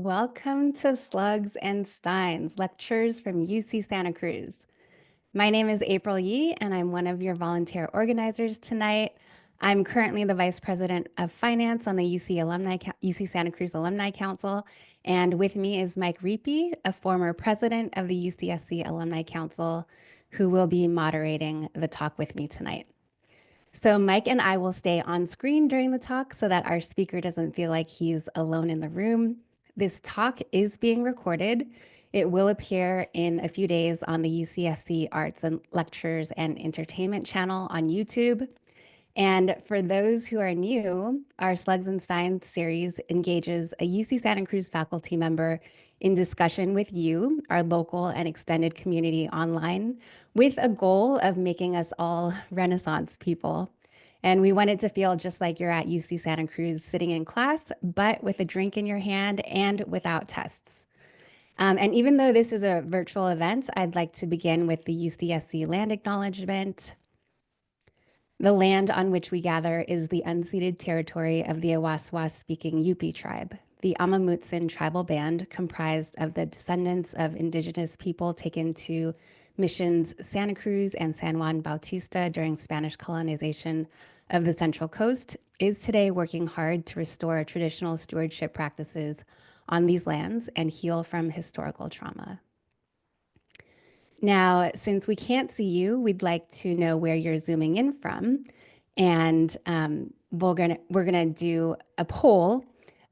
Welcome to Slugs and Steins, lectures from UC Santa Cruz. My name is April Yee, and I'm one of your volunteer organizers tonight. I'm currently the Vice President of Finance on the UC Santa Cruz Alumni Council, and with me is Mike Reapy, a former president of the UCSC Alumni Council, who will be moderating the talk with me tonight. So Mike and I will stay on screen during the talk so that our speaker doesn't feel like he's alone in the room. This talk is being recorded. It will appear in a few days on the UCSC Arts and Lectures and Entertainment channel on YouTube. And for those who are new, our Slugs and Steins series engages a UC Santa Cruz faculty member in discussion with you, our local and extended community online, with a goal of making us all Renaissance people. And we want it to feel just like you're at UC Santa Cruz sitting in class, but with a drink in your hand and without tests. And even though this is a virtual event, I'd like to begin with the UCSC land acknowledgement. The land on which we gather is the unceded territory of the Awaswas-speaking Yupi tribe, the Amamutsin tribal band comprised of the descendants of indigenous people taken to missions Santa Cruz and San Juan Bautista during Spanish colonization of the Central Coast, is today working hard to restore traditional stewardship practices on these lands and heal from historical trauma. Now, since we can't see you, we'd like to know where you're zooming in from, and we're gonna do a poll.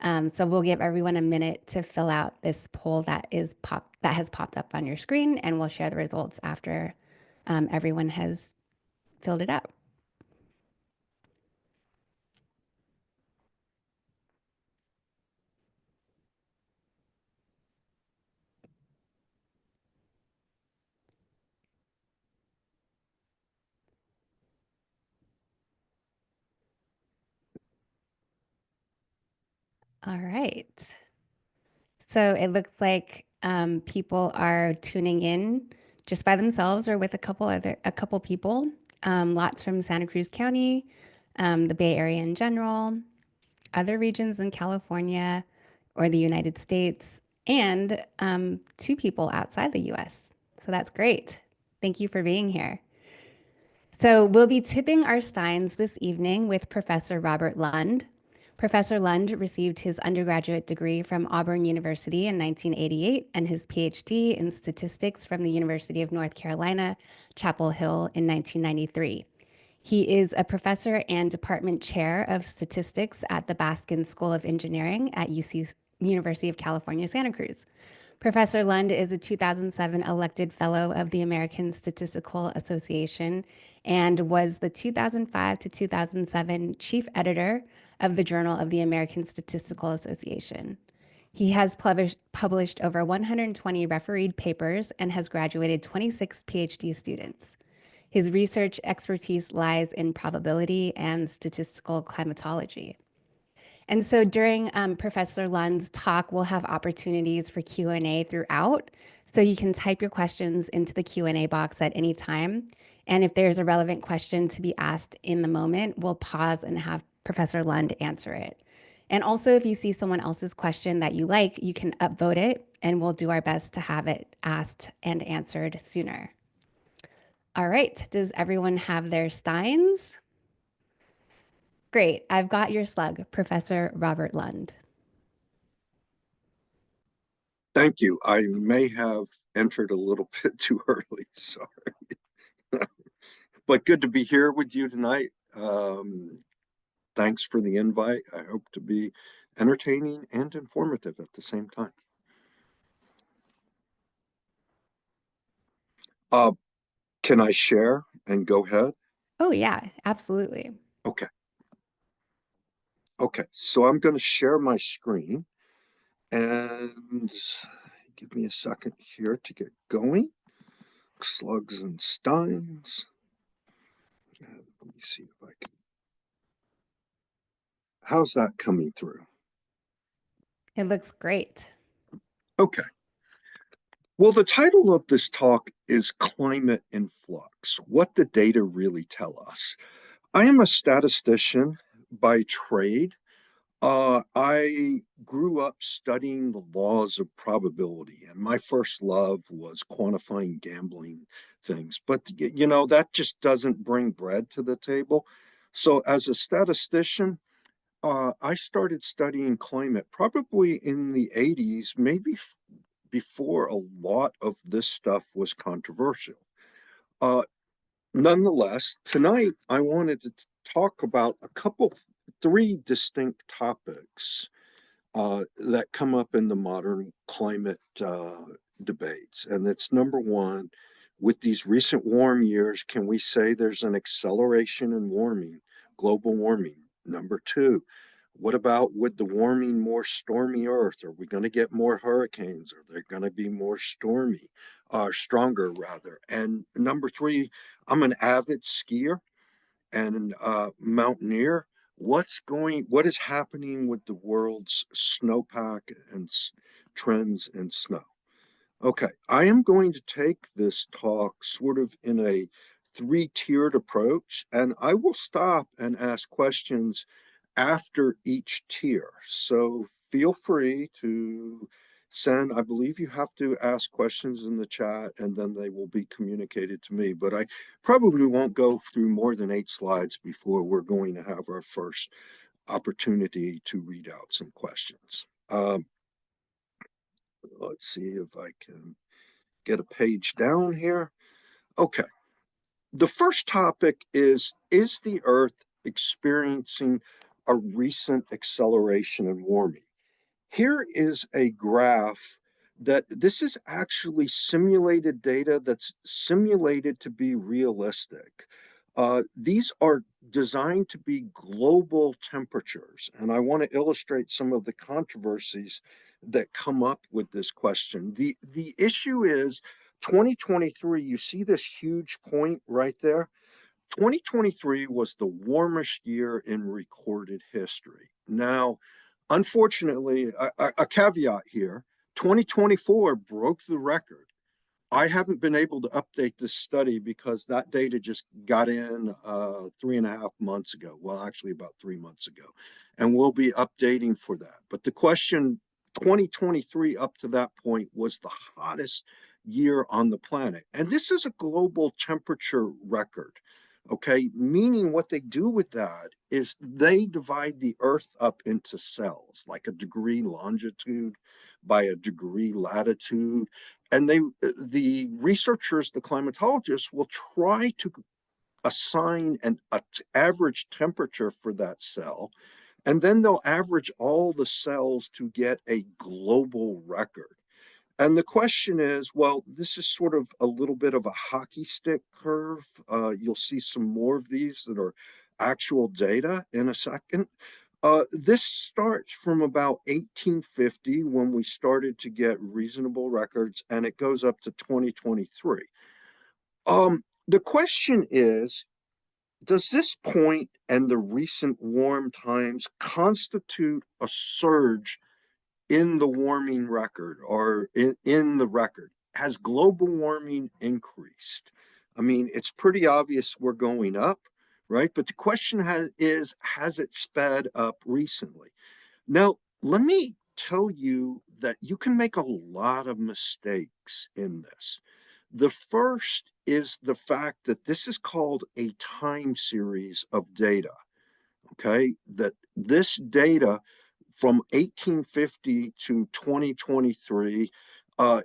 So we'll give everyone a minute to fill out this poll that has popped up on your screen, and we'll share the results after everyone has filled it out. All right. So it looks like people are tuning in just by themselves or with a couple people. Lots from Santa Cruz County, the Bay Area in general, other regions in California or the United States, and 2 people outside the US. So that's great. Thank you for being here. So we'll be tipping our steins this evening with Professor Robert Lund. Professor Lund received his undergraduate degree from Auburn University in 1988 and his PhD in statistics from the University of North Carolina, Chapel Hill in 1993. He is a professor and department chair of statistics at the Baskin School of Engineering at University of California, Santa Cruz. Professor Lund is a 2007 elected fellow of the American Statistical Association and was the 2005 to 2007 chief editor of the Journal of the American Statistical Association. He has published over 120 refereed papers and has graduated 26 PhD students. His research expertise lies in probability and statistical climatology. And so during Professor Lund's talk, we'll have opportunities for Q&A throughout. So you can type your questions into the Q&A box at any time. And if there's a relevant question to be asked in the moment, we'll pause and have Professor Lund answer it. And also, if you see someone else's question that you like, you can upvote it, and we'll do our best to have it asked and answered sooner. All right, does everyone have their steins? Great, I've got your slug, Professor Robert Lund. Thank you. I may have entered a little bit too early, sorry. But good to be here with you tonight. Thanks for the invite. I hope to be entertaining and informative at the same time. Can I share and go ahead? Oh yeah, absolutely. Okay. Okay, so I'm going to share my screen and give me a second here to get going. Slugs and Steins. Let me see if I can. How's that coming through? It looks great. Okay. Well, the title of this talk is Climate in Flux, What the Data Really Tell Us. I am a statistician by trade. I grew up studying the laws of probability, and my first love was quantifying gambling things. But, that just doesn't bring bread to the table. So, as a statistician, I started studying climate probably in the 80s, maybe before a lot of this stuff was controversial. Uh, Nonetheless, tonight I wanted to talk about three distinct topics that come up in the modern climate debates. And it's number one, with these recent warm years, can we say there's an acceleration in warming, global warming? Number two, what about with the warming, more stormy Earth? Are we going to get more hurricanes? Are they going to be more stormy, stronger rather? And number three, I'm an avid skier and mountaineer. What is happening with the world's snowpack and trends in snow? Okay, I am going to take this talk sort of in a three-tiered approach, and I will stop and ask questions after each tier. So feel free to send, I believe you have to ask questions in the chat and then they will be communicated to me. But I probably won't go through more than 8 slides before we're going to have our first opportunity to read out some questions. Let's see if I can get a page down here. Okay. The first topic is the Earth experiencing a recent acceleration in warming? Here is a graph that this is actually simulated data that's simulated to be realistic. These are designed to be global temperatures, and I want to illustrate some of the controversies that come up with this question. The issue is 2023, you see this huge point right there? 2023 was the warmest year in recorded history. Now, unfortunately, a caveat here, 2024 broke the record. I haven't been able to update this study because that data just got in 3.5 months ago. Well, actually, about 3 months ago. And we'll be updating for that. But the question 2023 up to that point was the hottest year on the planet. And this is a global temperature record. Okay, meaning what they do with that is they divide the Earth up into cells, like a degree longitude by a degree latitude, and the researchers, the climatologists, will try to assign an average temperature for that cell, and then they'll average all the cells to get a global record. And the question is, well, this is sort of a little bit of a hockey stick curve. You'll see some more of these that are actual data in a second. This starts from about 1850 when we started to get reasonable records, and it goes up to 2023. The question is, does this point and the recent warm times constitute a surge in the warming record or in the record? Has global warming increased? I mean, it's pretty obvious we're going up, right? But the question has it sped up recently? Now, let me tell you that you can make a lot of mistakes in this. The first is the fact that this is called a time series of data, okay? That this data from 1850 to 2023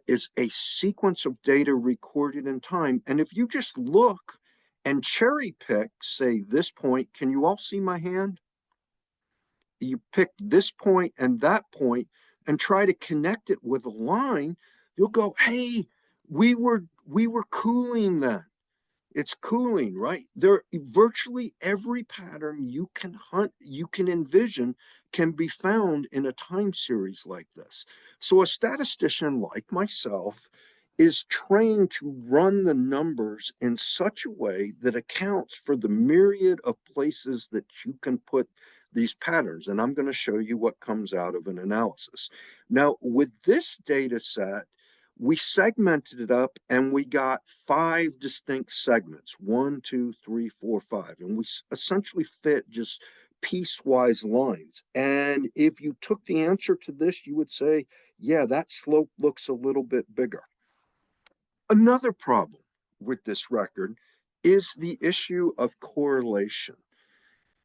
is a sequence of data recorded in time. And if you just look and cherry pick, say, this point, can you all see my hand? You pick this point and that point and try to connect it with a line, you'll go, hey, we were cooling then. It's cooling, right? There virtually every pattern you can envision can be found in a time series like this. So a statistician like myself is trained to run the numbers in such a way that accounts for the myriad of places that you can put these patterns. And I'm going to show you what comes out of an analysis. Now, with this data set, we segmented it up and we got 5 distinct segments, 1, 2, 3, 4, 5. And we essentially fit just piecewise lines. And if you took the answer to this, you would say, yeah, that slope looks a little bit bigger. Another problem with this record is the issue of correlation.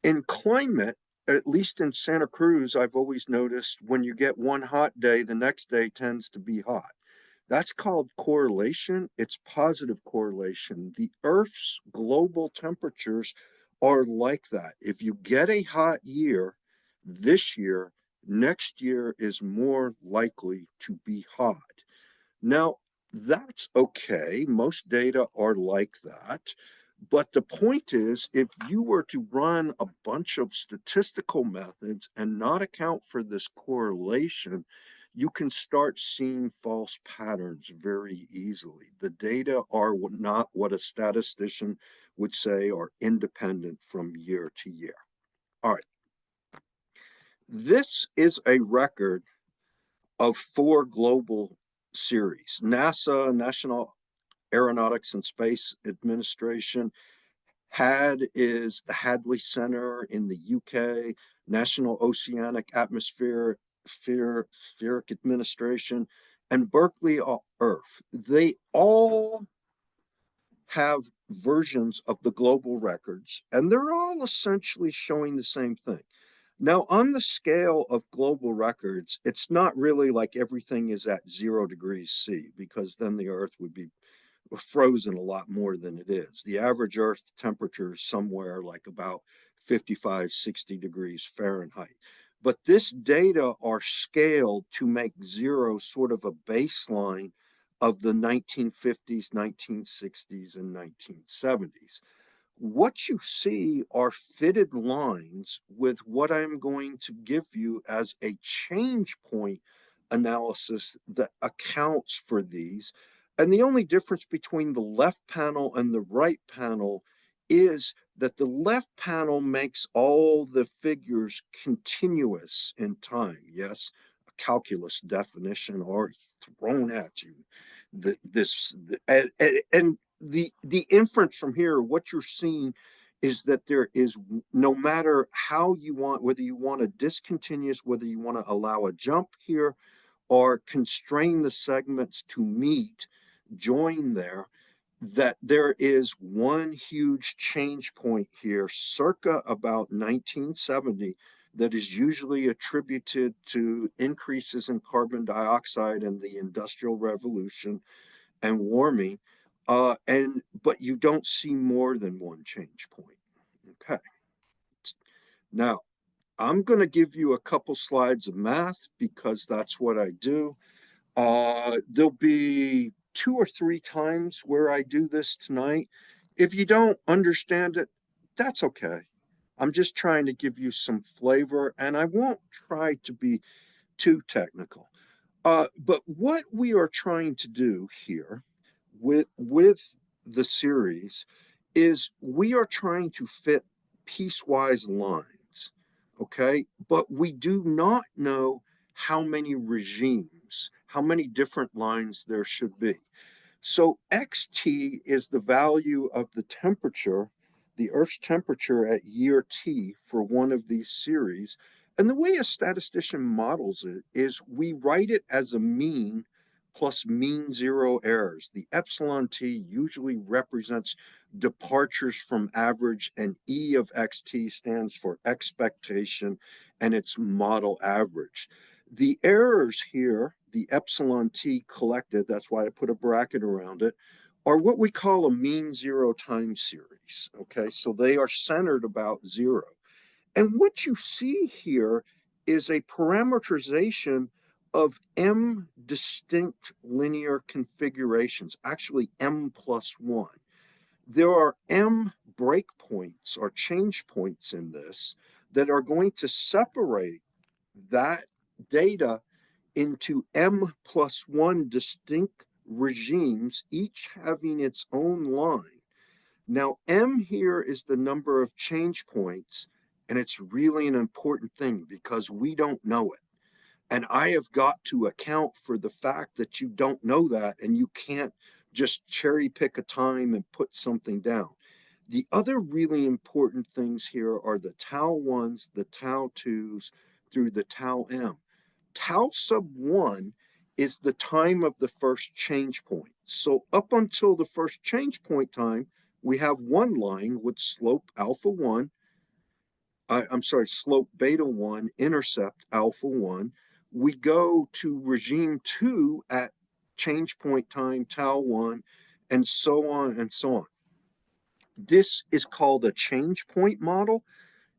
In climate, at least in Santa Cruz, I've always noticed when you get one hot day, the next day tends to be hot. That's called correlation. It's positive correlation. The Earth's global temperatures are like that. If you get a hot year this year, next year is more likely to be hot. Now, that's okay. Most data are like that. But the point is, if you were to run a bunch of statistical methods and not account for this correlation, you can start seeing false patterns very easily. The data are not what a statistician would say are independent from year to year. All right. This is a record of 4 global series. NASA, National Aeronautics and Space Administration. HAD is the Hadley Center in the UK, National Oceanic Atmospheric Administration, and Berkeley Earth. They all have versions of the global records, and they're all essentially showing the same thing. Now, on the scale of global records, it's not really like everything is at 0 degrees C, because then the Earth would be frozen a lot more than it is. The average Earth temperature is somewhere like about 55, 60 degrees Fahrenheit. But this data are scaled to make 0 sort of a baseline of the 1950s, 1960s, and 1970s. What you see are fitted lines with what I'm going to give you as a change point analysis that accounts for these. And the only difference between the left panel and the right panel is that the left panel makes all the figures continuous in time. Yes, a calculus definition already thrown at you. And the inference from here, what you're seeing is that there is, no matter how you want, whether you want a discontinuous, whether you want to allow a jump here or constrain the segments to meet, join there, that there is one huge change point here, circa about 1970, that is usually attributed to increases in carbon dioxide and the Industrial Revolution and warming. But you don't see more than one change point. Okay. Now, I'm going to give you a couple slides of math because that's what I do. There'll be 2 or 3 times where I do this tonight. If you don't understand it, that's okay. I'm just trying to give you some flavor, and I won't try to be too technical. But what we are trying to do here with the series is we are trying to fit piecewise lines, okay? But we do not know how many regimes, how many different lines there should be. So xt is the value of the temperature, the Earth's temperature at year t for one of these series. And the way a statistician models it is we write it as a mean plus mean 0 errors. The epsilon t usually represents departures from average, and E of xt stands for expectation, and it's model average. The errors here, the epsilon t collected, that's why I put a bracket around it, are what we call a mean 0 time series. Okay, so they are centered about 0. And what you see here is a parameterization of m distinct linear configurations, actually m plus 1. There are m breakpoints or change points in this that are going to separate that data into m plus 1 distinct regimes, each having its own line. Now, m here is the number of change points, and it's really an important thing because we don't know it. And I have got to account for the fact that you don't know that, and you can't just cherry pick a time and put something down. The other really important things here are the tau ones, the tau twos through the tau m. Tau sub 1 is the time of the first change point. So up until the first change point time, we have one line with slope alpha 1. I'm sorry, slope beta 1, intercept alpha 1. We go to regime 2 at change point time tau 1, and so on and so on. This is called a change point model.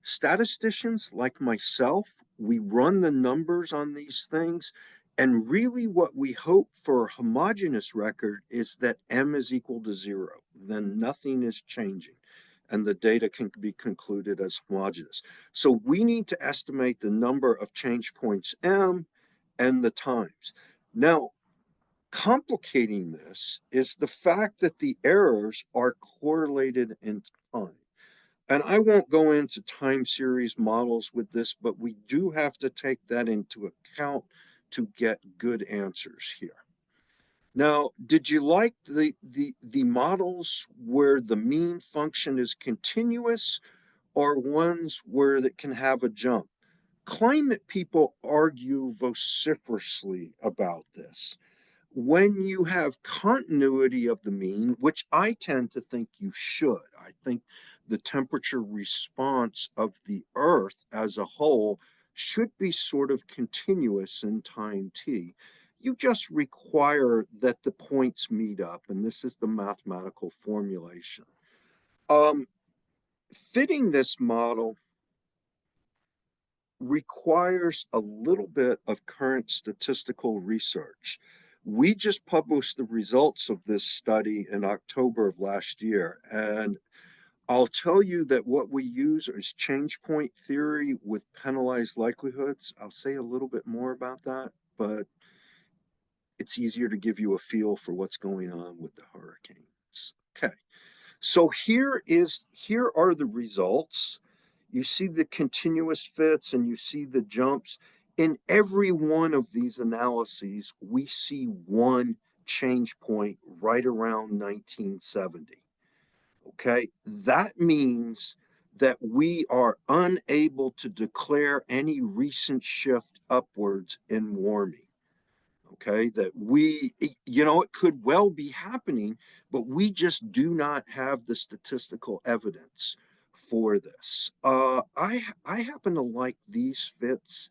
Statisticians like myself, we run the numbers on these things. And really, what we hope for a homogeneous record is that m is equal to 0. Then nothing is changing, and the data can be concluded as homogeneous. So we need to estimate the number of change points m and the times. Now, complicating this is the fact that the errors are correlated in time. And I won't go into time series models with this, but we do have to take that into account to get good answers here. Now, did you like the models where the mean function is continuous or ones where it can have a jump? Climate people argue vociferously about this. When you have continuity of the mean, which I tend to think you should, I think the temperature response of the Earth as a whole should be sort of continuous in time t. You just require that the points meet up, and this is the mathematical formulation. Fitting this model requires a little bit of current statistical research. We just published the results of this study in October of last year, and I'll tell you that what we use is change point theory with penalized likelihoods. I'll say a little bit more about that, but it's easier to give you a feel for what's going on with the hurricanes. Okay. So here are the results. You see the continuous fits and you see the jumps. In every one of these analyses, we see one change point right around 1970. Okay, that means that we are unable to declare any recent shift upwards in warming. Okay, that it could well be happening, but we just do not have the statistical evidence for this. I happen to like these fits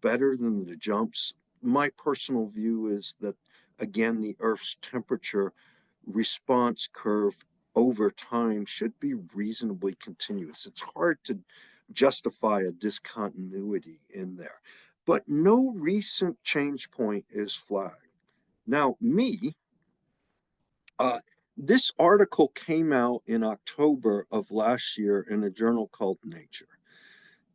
better than the jumps. My personal view is that, again, the Earth's temperature response curve over time should be reasonably continuous. It's hard to justify a discontinuity in there, but no recent change point is flagged. Now, uh, this article came out in October of last year in a journal called Nature.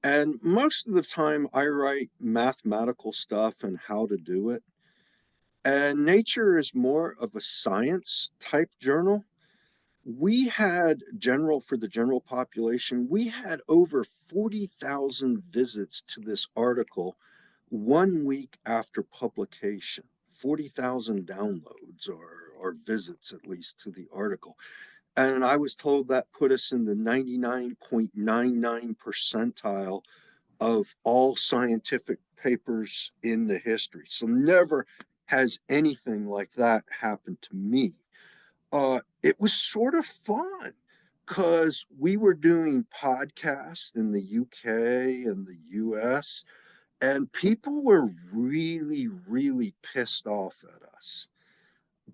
And most of the time, I write mathematical stuff and how to do it. And Nature is more of a science type journal. We had for the general population, we had over 40,000 visits to this article 1 week after publication, 40,000 downloads or visits at least to the article. And I was told that put us in the 99.99 percentile of all scientific papers in the history. So never has anything like that happened to me. It was sort of fun because we were doing podcasts in the UK and the US, and people were really, really pissed off at us.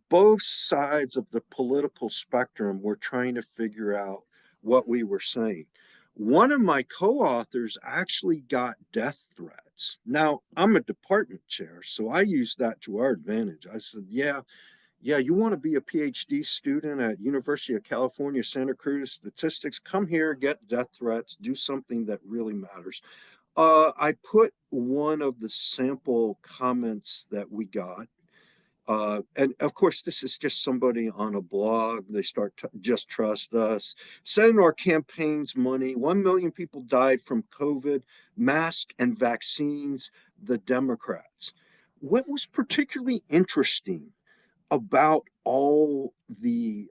Both sides of the political spectrum were trying to figure out what we were saying. One of my co authors actually got death threats. Now, I'm a department chair, so I used that to our advantage. I said, yeah, you want to be a PhD student at University of California, Santa Cruz statistics, come here, get death threats, do something that really matters. I put one of the sample comments that we got. And of course, this is just somebody on a blog. They start just trust us. Send our campaigns money. 1 million people died from COVID, mask and vaccines, the Democrats. What was particularly interesting about all the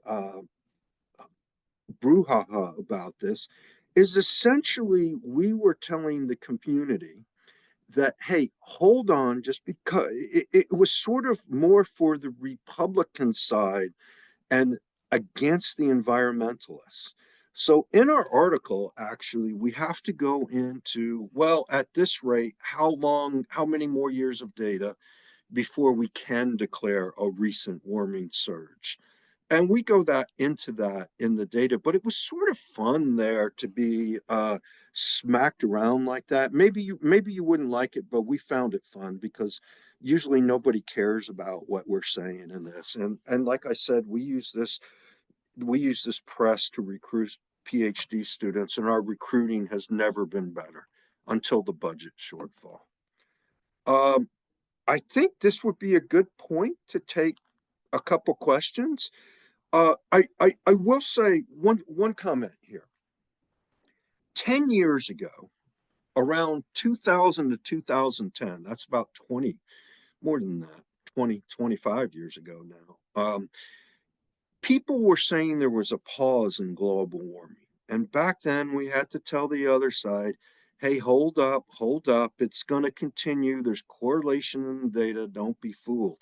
brouhaha about this is essentially we were telling the community that, hey, hold on, just because it was sort of more for the Republican side and against the environmentalists. So in our article, actually, we have to go into, well, at this rate, how long, how many more years of data before we can declare a recent warming surge? And we go that into that in the data, but it was sort of fun there to be smacked around like that. Maybe you wouldn't like it, but we found it fun because usually nobody cares about what we're saying in this. And like I said, we use this press to recruit PhD students, and our recruiting has never been better until the budget shortfall. Um, I think this would be a good point to take a couple questions. I will say one comment here. 10 years ago, around 2000 to 2010, that's about 20, more than that, 20, 25 years ago now. People were saying there was a pause in global warming. And back then we had to tell the other side, hey, hold up. It's going to continue. There's correlation in the data. Don't be fooled.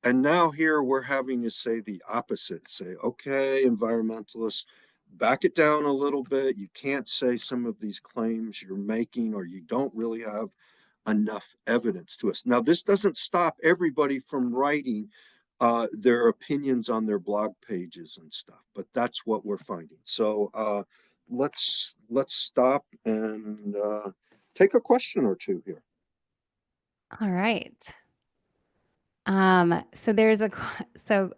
And now here we're having to say the opposite, say, okay, environmentalists, back it down a little bit. You can't say some of these claims you're making, or you don't really have enough evidence to us. Now, this doesn't stop everybody from writing their opinions on their blog pages and stuff, but that's what we're finding. So let's stop and take a question or two here. All right. So there's a so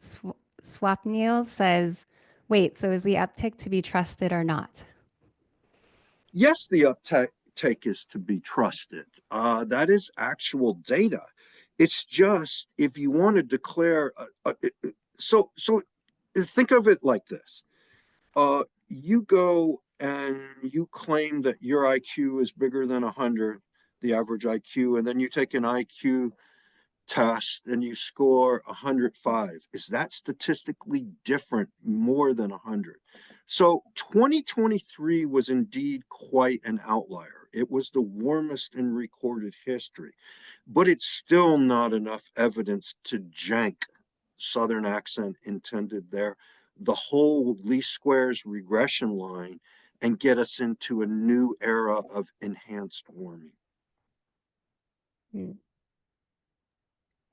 Sw Swapnil says, "Wait, so is the uptick to be trusted or not?" Yes, the uptake is to be trusted. That is actual data. It's just if you want to declare, so think of it like this. You go and you claim that your IQ is bigger than 100, the average IQ, and then you take an IQ test and you score 105. Is that statistically different more than 100? So 2023 was indeed quite an outlier. It was the warmest in recorded history, but it's still not enough evidence to jank Southern accent intended there, the whole least squares regression line, and get us into a new era of enhanced warming. Hmm.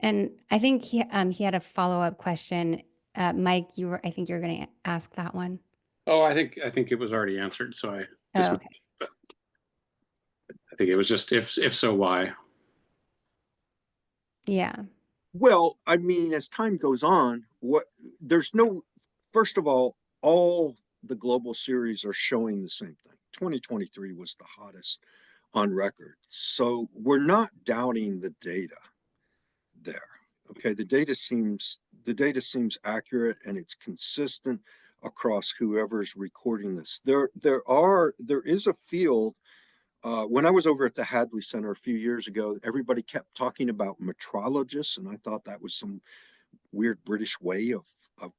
And I think he had a follow-up question. Mike, I think you're going to ask that one. Oh, I think it was already answered, so I Oh, dismissed okay. it. But I think it was just if so, why? Yeah. Well, I mean, as time goes on, there's no, first of all the global series are showing the same thing. 2023 was the hottest on record. So we're not doubting the data there. Okay, the data seems accurate and it's consistent across whoever's recording this. There is a field. When I was over at the Hadley Center a few years ago, everybody kept talking about metrologists, and I thought that was some weird British way of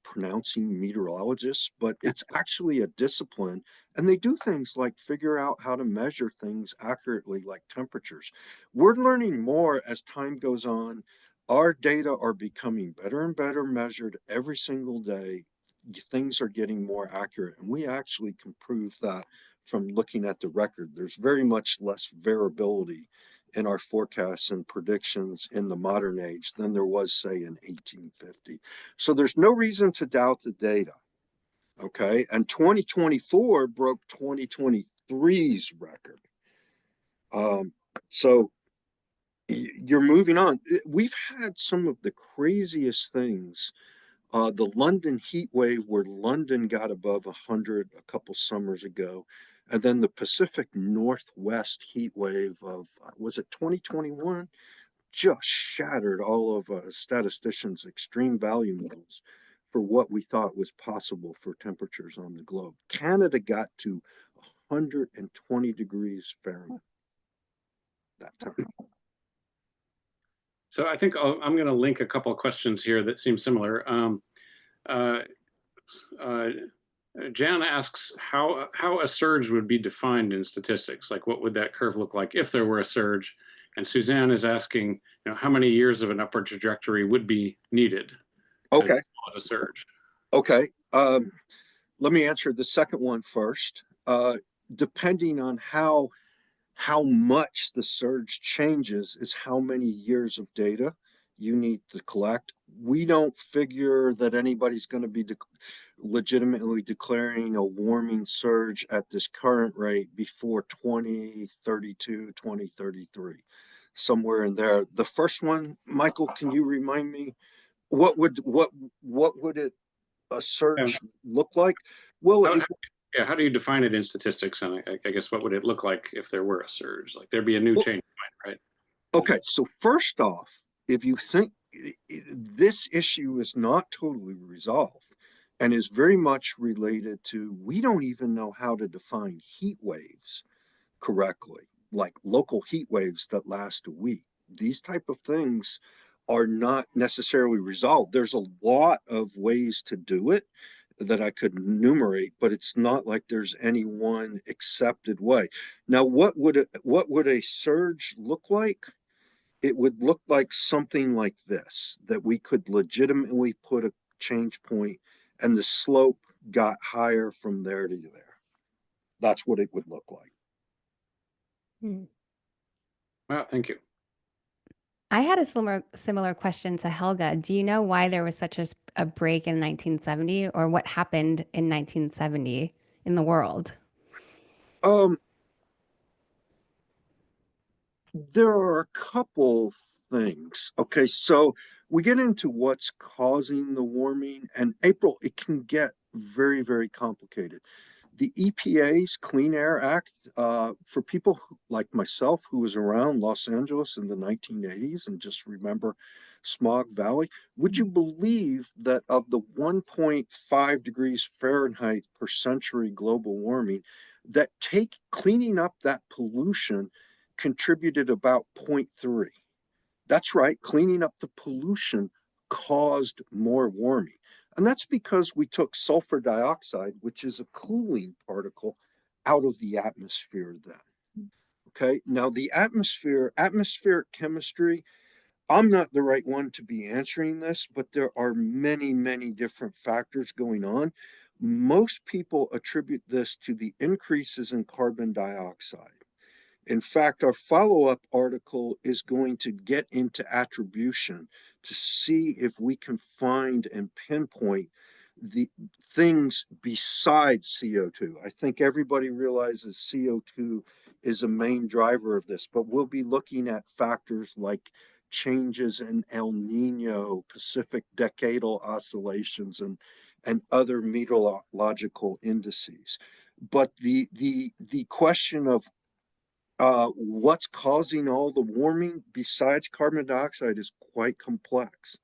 pronouncing meteorologists, but it's actually a discipline. And they do things like figure out how to measure things accurately, like temperatures. We're learning more as time goes on. Our data are becoming better and better measured every single day. Things are getting more accurate, and we actually can prove that from looking at the record. There's very much less variability in our forecasts and predictions in the modern age than there was, say, in 1850. So there's no reason to doubt the data. Okay. And 2024 broke 2023's record. So you're moving on. We've had some of the craziest things. The London heat wave, where London got above 100 a couple summers ago. And then the Pacific Northwest heat wave of, was it 2021? Just shattered all of statisticians' extreme value models for what we thought was possible for temperatures on the globe. Canada got to 120 degrees Fahrenheit that time. So I think I'm going to link a couple of questions here that seem similar. Uh, Jan asks how a surge would be defined in statistics. Like, what would that curve look like if there were a surge? And Suzanne is asking, how many years of an upward trajectory would be needed to Okay. call it a surge? Okay. Let me answer the second one first. Depending on how much the surge changes is how many years of data you need to collect. We don't figure that anybody's going to be legitimately declaring a warming surge at this current rate before 2032, 2033, somewhere in there. The first one, Michael, can you remind me what would it a Um, surge look like? Well, how, yeah, how do you define it in statistics? And I guess what would it look like if there were a surge? Like, there'd be a new well, change point, right? okay, so first off, if you think this issue is not totally resolved and is very much related to, we don't even know how to define heat waves correctly, like local heat waves that last a week. These type of things are not necessarily resolved. There's a lot of ways to do it that I could enumerate, but it's not like there's any one accepted way. Now, what would a surge look like? It would look like something like this, that we could legitimately put a change point and the slope got higher from there to there. That's what it would look like. Hmm. Well, thank you. I had a similar question to Helga. Do you know why there was such a break in 1970, or what happened in 1970 in the world? Um, there are a couple things. Okay, so we get into what's causing the warming, and April, it can get very, very complicated. The EPA's Clean Air Act, for people like myself who was around Los Angeles in the 1980s and just remember Smog Valley, would you believe that of the 1.5 degrees Fahrenheit per century global warming, that take cleaning up that pollution contributed about zero point 0.3? That's right, cleaning up the pollution caused more warming. And that's because we took sulfur dioxide, which is a cooling particle, out of the atmosphere then. Okay, now the atmospheric chemistry, I'm not the right one to be answering this, but there are many, many different factors going on. Most people attribute this to the increases in carbon dioxide. In fact, our follow-up article is going to get into attribution to see if we can find and pinpoint the things besides CO2. I think everybody realizes CO2 is a main driver of this, but we'll be looking at factors like changes in El Nino, Pacific decadal oscillations, and other meteorological indices. But the question of what's causing all the warming besides carbon dioxide is quite complex.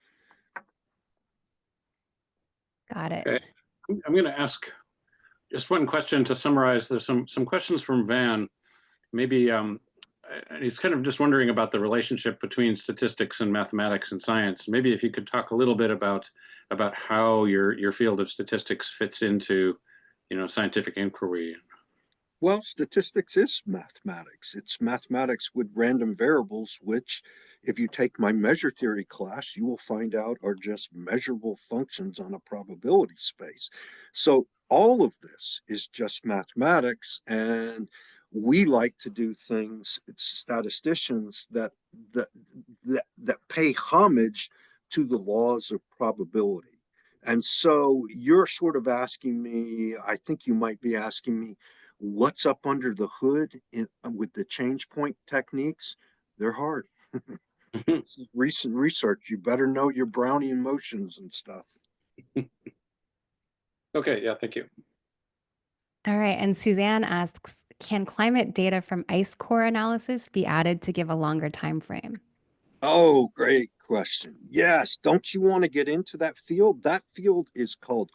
Got it. Okay. I'm going to ask just one question to summarize. There's some questions from Van. Maybe he's kind of just wondering about the relationship between statistics and mathematics and science. Maybe if you could talk a little bit about how your field of statistics fits into, scientific inquiry. Well, statistics is mathematics. It's mathematics with random variables, which, if you take my measure theory class, you will find out are just measurable functions on a probability space. So all of this is just mathematics, and we like to do things, it's statisticians that that pay homage to the laws of probability. And so you're sort of asking me, I think you might be asking me, what's up under the hood with the change point techniques? They're hard. This is recent research. You better know your Brownian motions and stuff. Okay, yeah, thank you. All right. And Suzanne asks, can climate data from ice core analysis be added to give a longer time frame? Oh, great question. Yes. Don't you want to get into that field? That field is called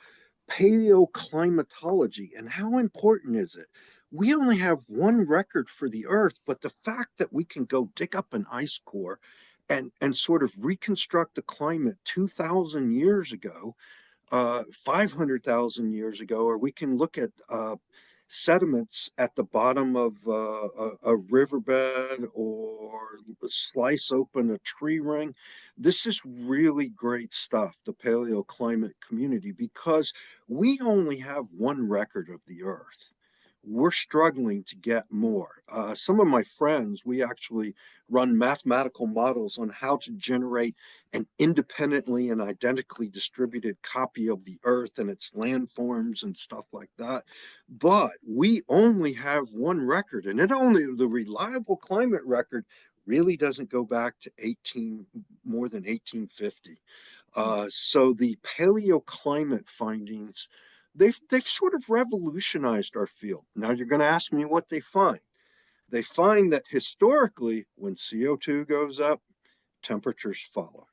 paleoclimatology. And how important is it? We only have one record for the Earth, but the fact that we can go dig up an ice core and sort of reconstruct the climate 2,000 years ago, 500,000 years ago, or we can look at sediments at the bottom of a riverbed or slice open a tree ring. This is really great stuff, the paleoclimate community, because we only have one record of the Earth. We're struggling to get more. Some of my friends, we actually run mathematical models on how to generate an independently and identically distributed copy of the Earth and its landforms and stuff like that. But we only have one record, and the reliable climate record really doesn't go back to more than 1850. So the paleoclimate findings, they've sort of revolutionized our field. Now you're going to ask me what they find. They find that historically, when CO2 goes up, temperatures follow.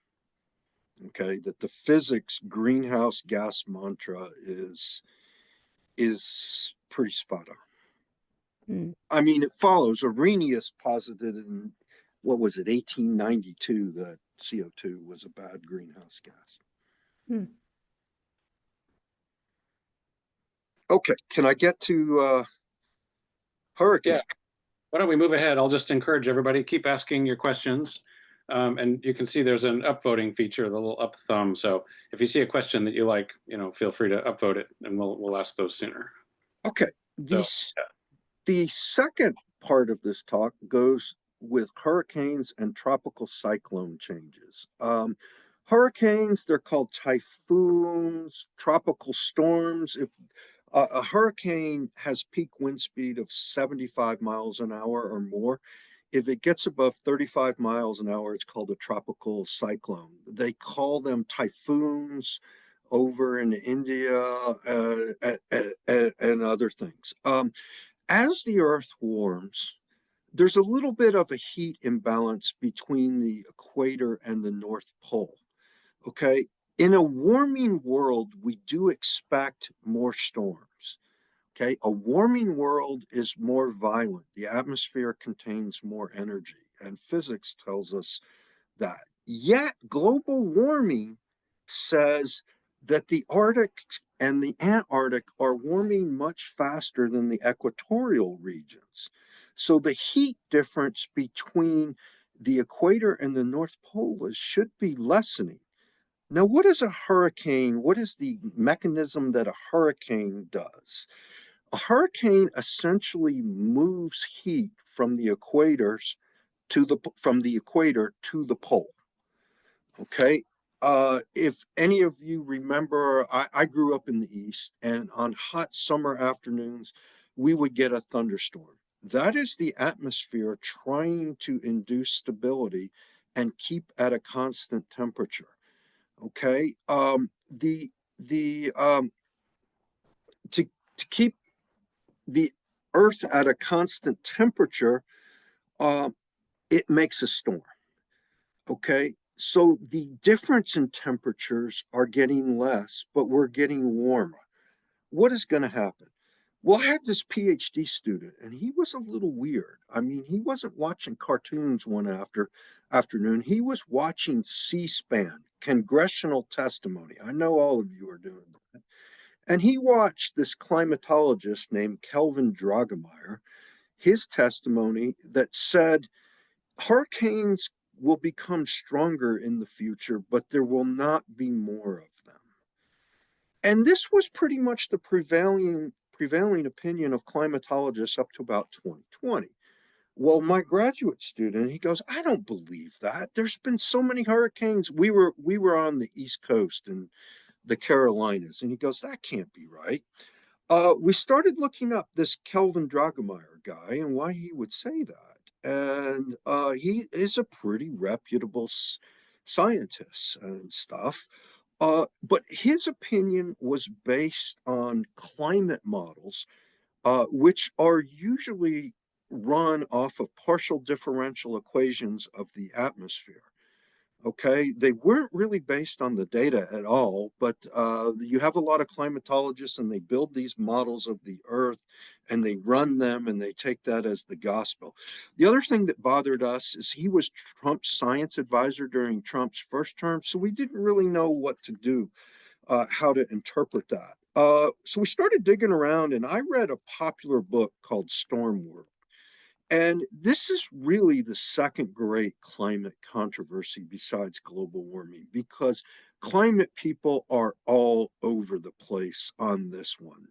Okay, that the physics greenhouse gas mantra is pretty spot on. Hmm. I mean, it follows. Arrhenius posited in, what was it, 1892, that CO2 was a bad greenhouse gas. Hmm. Okay, can I get to hurricane? Yeah. Why don't we move ahead? I'll just encourage everybody, keep asking your questions. And you can see there's an upvoting feature, the little up thumb. So if you see a question that you like, feel free to upvote it, and we'll ask those sooner. Okay, So, the second part of this talk goes with hurricanes and tropical cyclone changes. Hurricanes, they're called typhoons, tropical storms. If a hurricane has peak wind speed of 75 miles an hour or more, if it gets above 35 miles an hour, it's called a tropical cyclone. They call them typhoons over in India and other things. As the Earth warms, there's a little bit of a heat imbalance between the equator and the North Pole. Okay. In a warming world, we do expect more storms. Okay. A warming world is more violent. The atmosphere contains more energy, and physics tells us that. Yet, global warming says that the Arctic and the Antarctic are warming much faster than the equatorial regions. So, the heat difference between the equator and the North Pole should be lessening. Now, what is a hurricane? What is the mechanism that a hurricane does? A hurricane essentially moves heat from the equators from the equator to the pole. Okay. If any of you remember, I grew up in the East, and on hot summer afternoons, we would get a thunderstorm. That is the atmosphere trying to induce stability and keep at a constant temperature. Okay. The to keep the Earth at a constant temperature, it makes a storm. Okay. So the difference in temperatures are getting less, but we're getting warmer. What is going to happen? Well, I had this PhD student, and he was a little weird. I mean, he wasn't watching cartoons one afternoon. He was watching C-SPAN, congressional testimony. I know all of you are doing that. And he watched this climatologist named Kelvin Drogemeyer, his testimony that said hurricanes will become stronger in the future, but there will not be more of them. And this was pretty much the prevailing opinion of climatologists up to about 2020. Well, my graduate student, he goes, I don't believe that. There's been so many hurricanes. We were on the East Coast in the Carolinas, and he goes, that can't be right. We started looking up this Kelvin Drogemeyer guy and why he would say that. And he is a pretty reputable scientist and stuff. But his opinion was based on climate models, which are usually run off of partial differential equations of the atmosphere. Okay, they weren't really based on the data at all, but you have a lot of climatologists and they build these models of the Earth and they run them and they take that as the gospel. The other thing that bothered us is he was Trump's science advisor during Trump's first term, so we didn't really know what to do. how to interpret that. So we started digging around, and I read a popular book called Storm World. And this is really the second great climate controversy besides global warming, because climate people are all over the place on this one.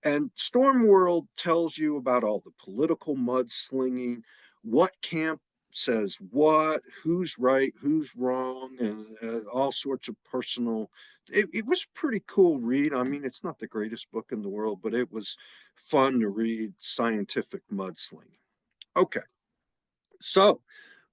And Storm World tells you about all the political mudslinging, what camp says what, who's right, who's wrong, and all sorts of personal. It was a pretty cool read. I mean, it's not the greatest book in the world, but it was fun to read scientific mudslinging. Okay, so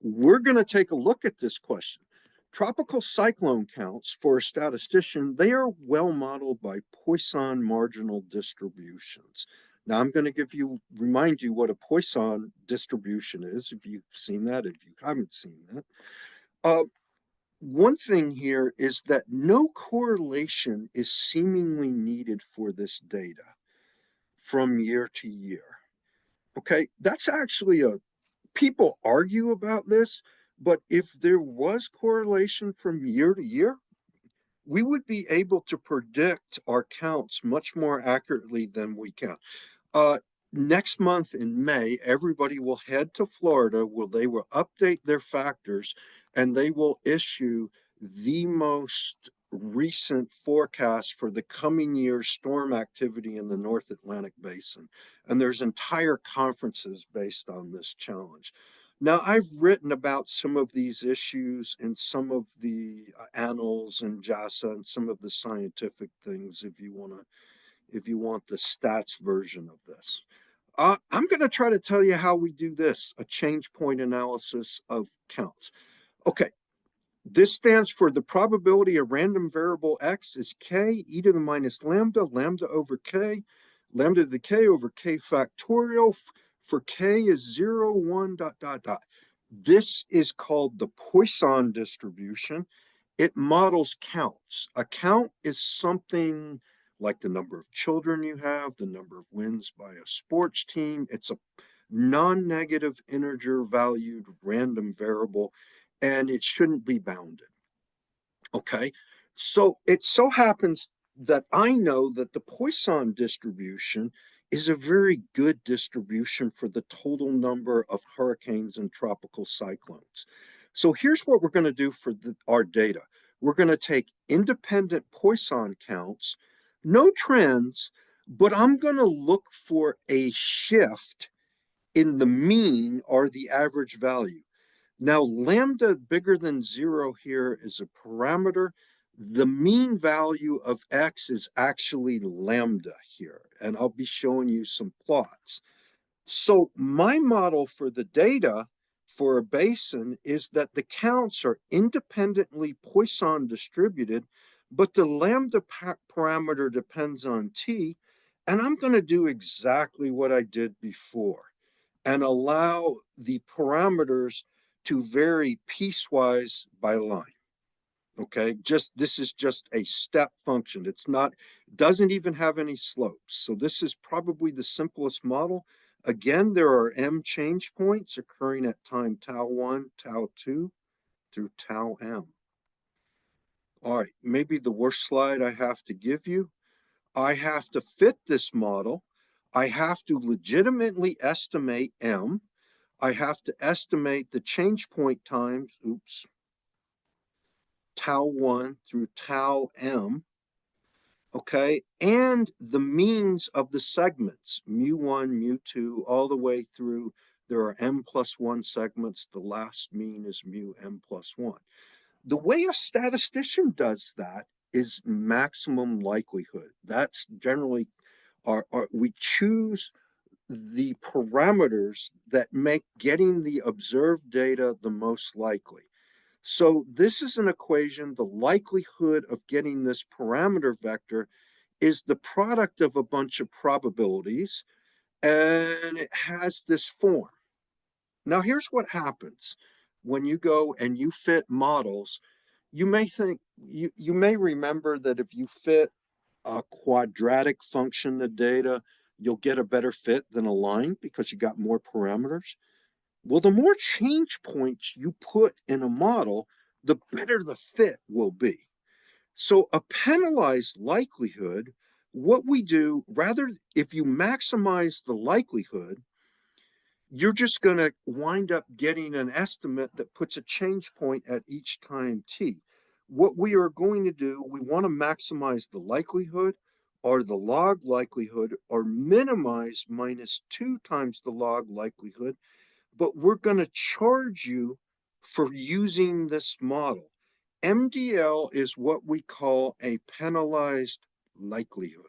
we're going to take a look at this question. Tropical cyclone counts for a statistician, they are well modeled by Poisson marginal distributions. Now I'm going to remind you what a Poisson distribution is, if you've seen that, if you haven't seen that. One thing here is that no correlation is seemingly needed for this data from year to year. Okay, that's actually people argue about this, but if there was correlation from year to year, we would be able to predict our counts much more accurately than we can. Next month in May, everybody will head to Florida where they will update their factors and they will issue the most recent forecast for the coming year's storm activity in the North Atlantic Basin. And there's entire conferences based on this challenge. Now, I've written about some of these issues in some of the annals and JASA and some of the scientific things if you want the stats version of this. I'm going to try to tell you how we do this, a change point analysis of counts. Okay, this stands for the probability a random variable x is k, e to the minus lambda, lambda over k, lambda to the k over k factorial. For k is 0, 1, dot, dot, dot. This is called the Poisson distribution. It models counts. A count is something like the number of children you have, the number of wins by a sports team. It's a non-negative integer valued random variable, and it shouldn't be bounded. Okay, so it so happens that I know that the Poisson distribution is a very good distribution for the total number of hurricanes and tropical cyclones. So here's what we're going to do for our data. We're going to take independent Poisson counts, no trends, but I'm going to look for a shift in the mean or the average value. Now, lambda bigger than 0 here is a parameter. The mean value of x is actually lambda here, and I'll be showing you some plots. So my model for the data for a basin is that the counts are independently Poisson distributed, but the lambda parameter depends on t, and I'm going to do exactly what I did before and allow the parameters to vary piecewise by line. Okay, this is just a step function. Doesn't even have any slopes. So this is probably the simplest model. Again, there are m change points occurring at time tau 1, tau 2 through tau m. All right, maybe the worst slide I have to give you. I have to fit this model. I have to legitimately estimate m. I have to estimate the change point times, tau 1 through tau m, okay, and the means of the segments, mu1, mu2, all the way through. There are m plus 1 segments. The last mean is mu m plus 1. The way a statistician does that is maximum likelihood. That's generally we choose the parameters that make getting the observed data the most likely. So this is an equation. The likelihood of getting this parameter vector is the product of a bunch of probabilities, and it has this form. Now, here's what happens when you go and you fit models. You may think, you may remember that if you fit a quadratic function to data, you'll get a better fit than a line because you got more parameters. Well, the more change points you put in a model, the better the fit will be. So a penalized likelihood, what we do, rather, if you maximize the likelihood, you're just going to wind up getting an estimate that puts a change point at each time t. What we are going to do, we want to maximize the likelihood or the log likelihood or minimize -2 times the log likelihood, but we're going to charge you for using this model. MDL is what we call a penalized likelihood.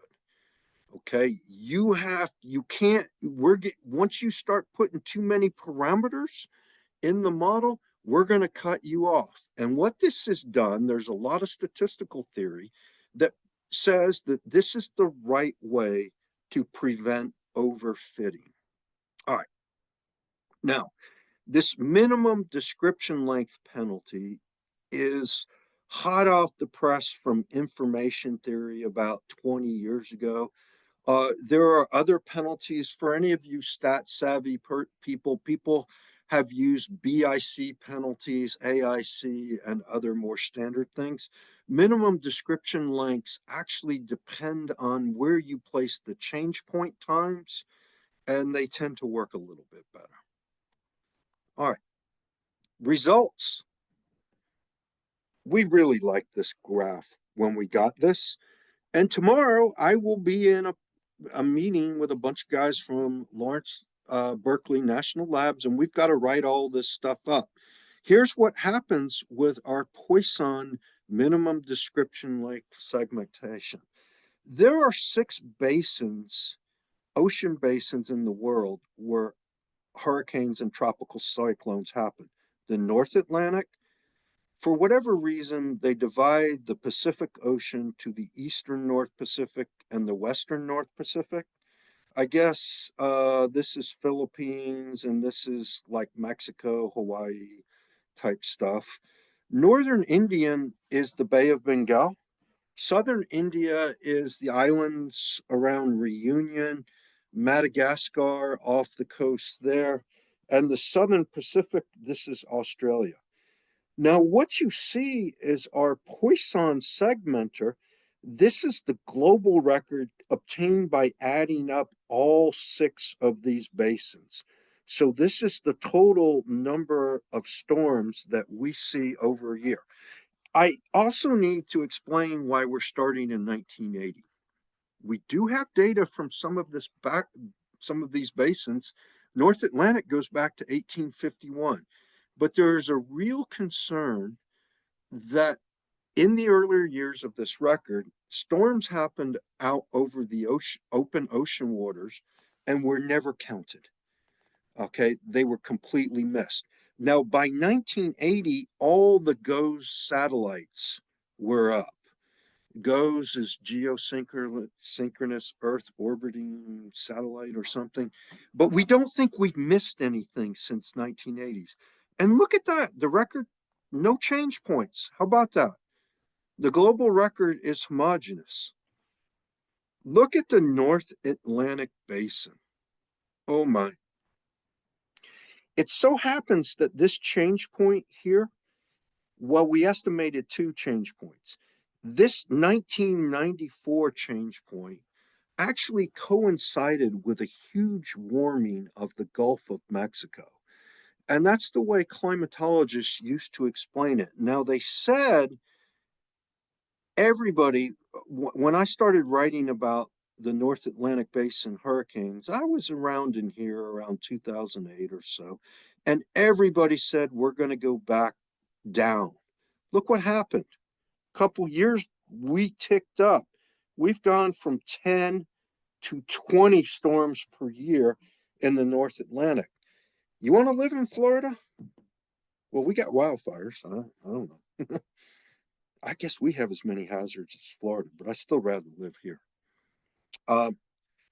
Okay, you can't, once you start putting too many parameters in the model, we're going to cut you off. And what this has done, there's a lot of statistical theory that says that this is the right way to prevent overfitting. All right. Now, this minimum description length penalty is hot off the press from information theory about 20 years ago. There are other penalties for any of you stat savvy people. People have used BIC penalties, AIC, and other more standard things. Minimum description lengths actually depend on where you place the change point times, and they tend to work a little bit better. All right, results. We really liked this graph when we got this. And tomorrow I will be in a meeting with a bunch of guys from Lawrence Berkeley National Labs, and we've got to write all this stuff up. Here's what happens with our Poisson minimum description length segmentation. There are 6 basins, ocean basins in the world where hurricanes and tropical cyclones happen. The North Atlantic, for whatever reason, they divide the Pacific Ocean to the eastern North Pacific and the western North Pacific. I guess this is Philippines and this is like Mexico, Hawaii type stuff. Northern Indian is the Bay of Bengal. Southern India is the islands around Reunion, Madagascar off the coast there, and the Southern Pacific, this is Australia. Now, what you see is our Poisson segmenter. This is the global record obtained by adding up all 6 of these basins. So this is the total number of storms that we see over a year. I also need to explain why we're starting in 1980. We do have data from some of these basins. North Atlantic goes back to 1851. But there's a real concern that in the earlier years of this record, storms happened out over the open ocean waters and were never counted. Okay, they were completely missed. Now, by 1980, all the GOES satellites were up. GOES is geosynchronous Earth orbiting satellite or something, but we don't think we've missed anything since 1980s. And look at that, the record, no change points. How about that? The global record is homogeneous. Look at the North Atlantic Basin. Oh my. It so happens that this change point here, well, we estimated 2 change points. This 1994 change point actually coincided with a huge warming of the Gulf of Mexico. And that's the way climatologists used to explain it. Now, they said everybody, when I started writing about the North Atlantic Basin hurricanes, I was around in here around 2008 or so, and everybody said we're going to go back down. Look what happened. A couple years, we ticked up. We've gone from 10 to 20 storms per year in the North Atlantic. You want to live in Florida? Well, we got wildfires. I don't know. I guess we have as many hazards as Florida, but I still rather live here.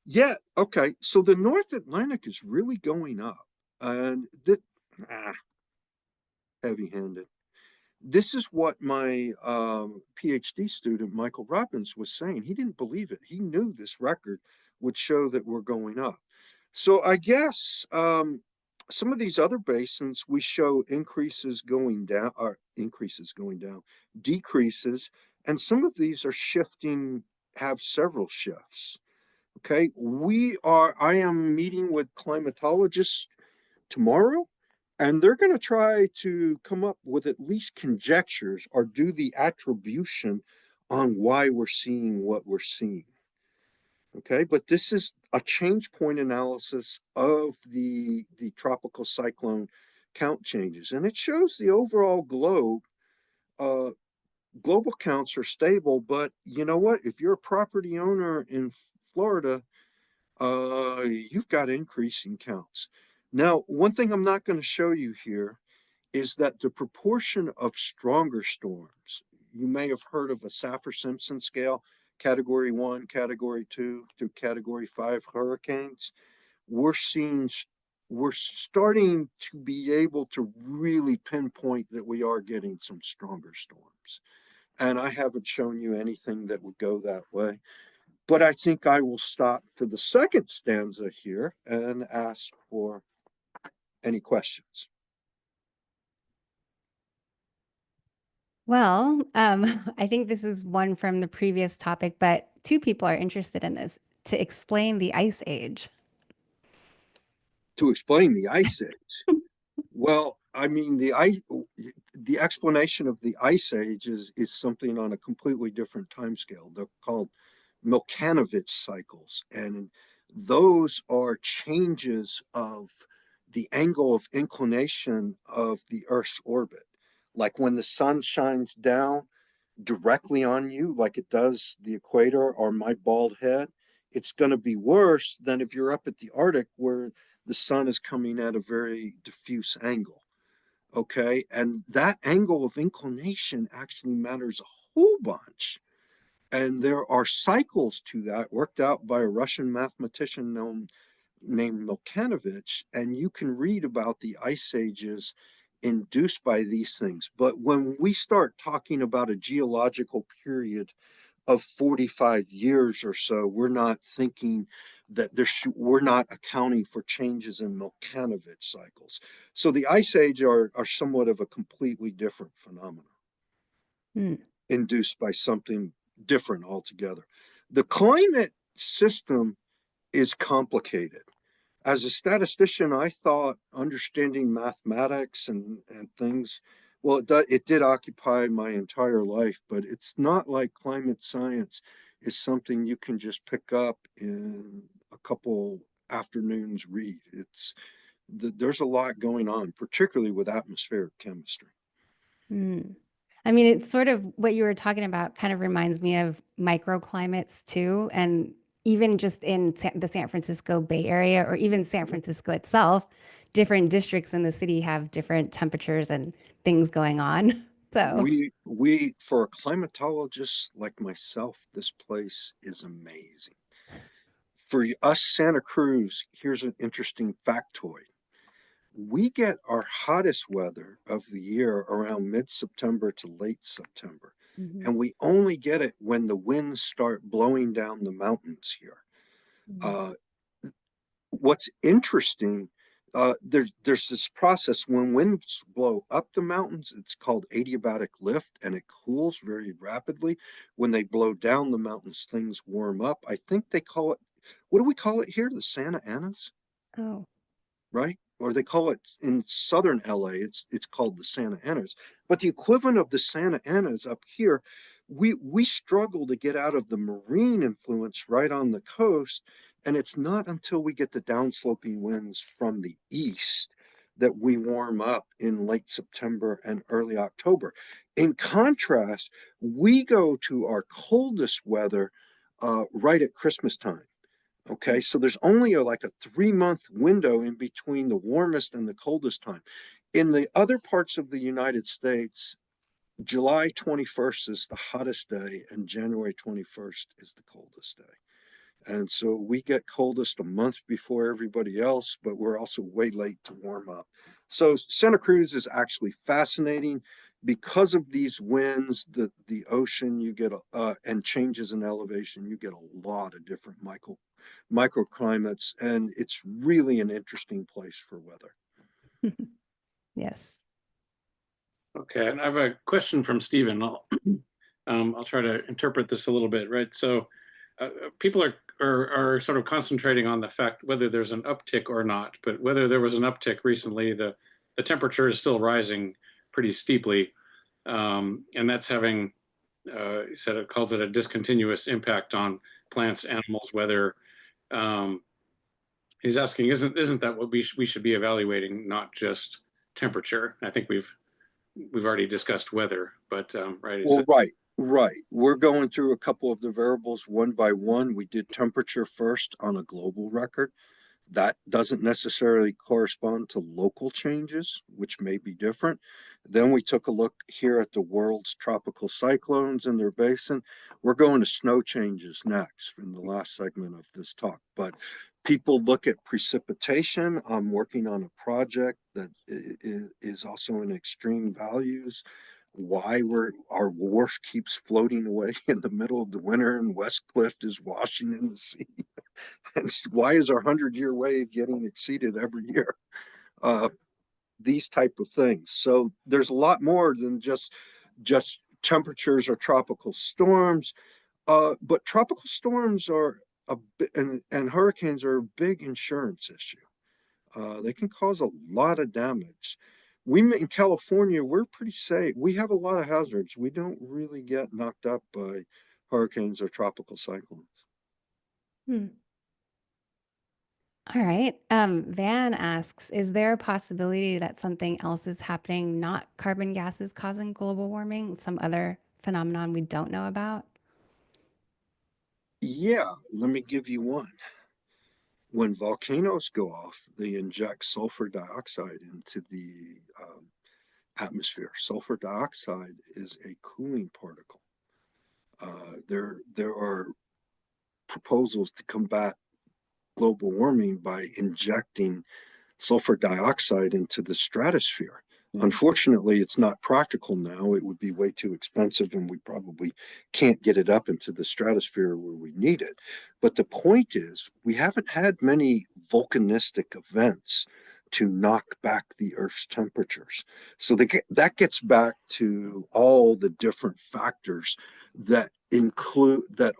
Yeah, okay. So the North Atlantic is really going up, and heavy-handed. This is what my PhD student, Michael Robbins, was saying. He didn't believe it. He knew this record would show that we're going up. So I guess some of these other basins, we show increases going down, decreases, And some of these are shifting, have several shifts. Okay, I am meeting with climatologists tomorrow, and they're going to try to come up with at least conjectures or do the attribution on why we're seeing what we're seeing. Okay, but this is a change point analysis of the tropical cyclone count changes, and it shows the overall globe. Global counts are stable, but you know what? If you're a property owner in Florida, you've got increasing counts. Now, one thing I'm not going to show you here is that the proportion of stronger storms, you may have heard of a Saffir-Simpson scale, category 1, category 2 to category 5 hurricanes. We're seeing, we're starting to be able to really pinpoint that we are getting some stronger storms. And I haven't shown you anything that would go that way. But I think I will stop for the second stanza here and ask for any questions. Well, I think this is one from the previous topic, but two people are interested in this to explain the ice age. To explain the ice age, well, I mean, the explanation of the ice age is something on a completely different time scale. They're called Milkanovich cycles, and those are changes of the angle of inclination of the Earth's orbit. Like when the sun shines down directly on you, like it does the equator or my bald head, it's going to be worse than if you're up at the Arctic where the sun is coming at a very diffuse angle. Okay. And that angle of inclination actually matters a whole bunch. And there are cycles to that worked out by a Russian mathematician named Milkanovich. And you can read about the ice ages induced by these things. But when we start talking about a geological period of 45 years or so, we're not thinking that we're not accounting for changes in Milkanovich cycles. So the ice age are somewhat of a completely different phenomenon induced by something different altogether. The climate system is complicated. As a statistician, I thought understanding mathematics and things, well, it did occupy my entire life, but it's not like climate science is something you can just pick up in a couple afternoons read. There's a lot going on, particularly with atmospheric chemistry. I mean, it's sort of what you were talking about kind of reminds me of microclimates too. And even just in the San Francisco Bay Area or even San Francisco itself, different districts in the city have different temperatures and things going on. So, We for a climatologist like myself, this place is amazing. For us Santa Cruz, here's an interesting factoid. We get our hottest weather of the year around mid-September to late September. mhm, And we only get it when the winds start blowing down the mountains here. mhm. Uh, what's interesting, there's this process when winds blow up the mountains, it's called adiabatic lift, and it cools very rapidly. When they blow down the mountains, things warm up. I think they call it, what do we call it here? The Santa Anas? Oh, Right? Or they call it in southern LA, it's called the Santa Anas. But the equivalent of the Santa Anas up here, we struggle to get out of the marine influence right on the coast. And it's not until we get the downsloping winds from the east that we warm up in late September and early October. In contrast, we go to our coldest weather right at Christmas time. Okay, so there's only like a 3-month window in between the warmest and the coldest time. In the other parts of the United States, July 21st is the hottest day and January 21st is the coldest day. And so we get coldest a month before everybody else, but we're also way late to warm up. So Santa Cruz is actually fascinating because of these winds, the ocean, you get and changes in elevation, you get a lot of different microclimates, and it's really an interesting place for weather. yes. Okay, and I have a question from Stephen. I'll try to interpret this a little bit, right? So people are sort of concentrating on the fact whether there's an uptick or not, but whether there was an uptick recently, the temperature is still rising pretty steeply, and that's having, he said it calls it a discontinuous impact on plants, animals, weather. Um, he's asking, isn't that what we should be evaluating, not just temperature? I think we've already discussed weather, but right. Well, right. We're going through a couple of the variables one by one. We did temperature first on a global record. That doesn't necessarily correspond to local changes, which may be different. Then we took a look here at the world's tropical cyclones and their basin. We're going to snow changes next in the last segment of this talk. But people look at precipitation. I'm working on a project that is also in extreme values. Why our wharf keeps floating away in the middle of the winter and West Cliff is washing in the sea. And why is our 100-year wave getting exceeded every year? These type of things. So there's a lot more than just temperatures or tropical storms. But tropical storms are and hurricanes are a big insurance issue. They can cause a lot of damage. In California, we're pretty safe. We have a lot of hazards. We don't really get knocked up by hurricanes or tropical cyclones. Hmm. All right. Van asks, is there a possibility that something else is happening, not carbon gases causing global warming, some other phenomenon we don't know about? Yeah, let me give you one. When volcanoes go off, they inject sulfur dioxide into the atmosphere. Sulfur dioxide is a cooling particle. There are proposals to combat global warming by injecting sulfur dioxide into the stratosphere. Unfortunately, it's not practical now. It would be way too expensive, and we probably can't get it up into the stratosphere where we need it. But the point is, we haven't had many volcanistic events to knock back the Earth's temperatures. So that gets back to all the different factors that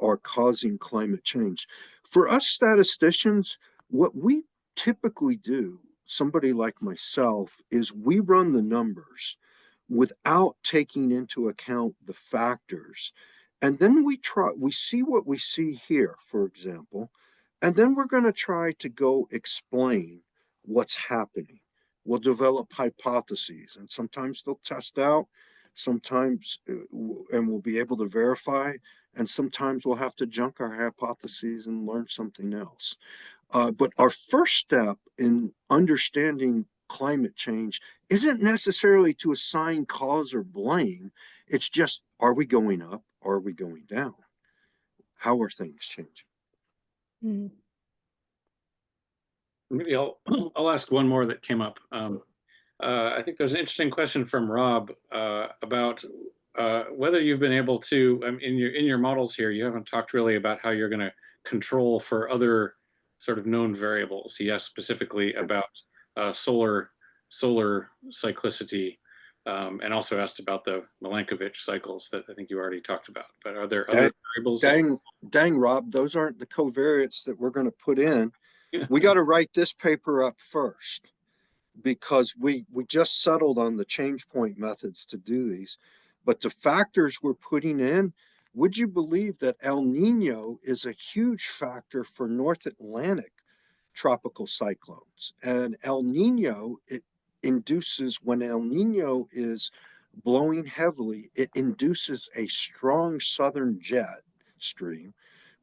are causing climate change. For us statisticians, what we typically do, somebody like myself, is we run the numbers without taking into account the factors. And then we see what we see here, for example, and then we're going to try to go explain what's happening. We'll develop hypotheses, and sometimes they'll test out, sometimes, and we'll be able to verify, and sometimes we'll have to junk our hypotheses and learn something else. But our first step in understanding climate change isn't necessarily to assign cause or blame. It's just, are we going up? Are we going down? How are things changing? Mm. Maybe I'll ask one more that came up. I think there's an interesting question from Rob about whether you've been able to, in your models here, you haven't talked really about how you're going to control for other sort of known variables. He asked specifically about solar cyclicity, and also asked about the Milankovitch cycles that I think you already talked about. But are there other variables? Dang, Rob, those aren't the covariates that we're going to put in. We got to write this paper up first, because we just settled on the change point methods to do these. But the factors we're putting in, would you believe that El Nino is a huge factor for North Atlantic tropical cyclones? And El Nino, when El Nino is blowing heavily, it induces a strong southern jet stream,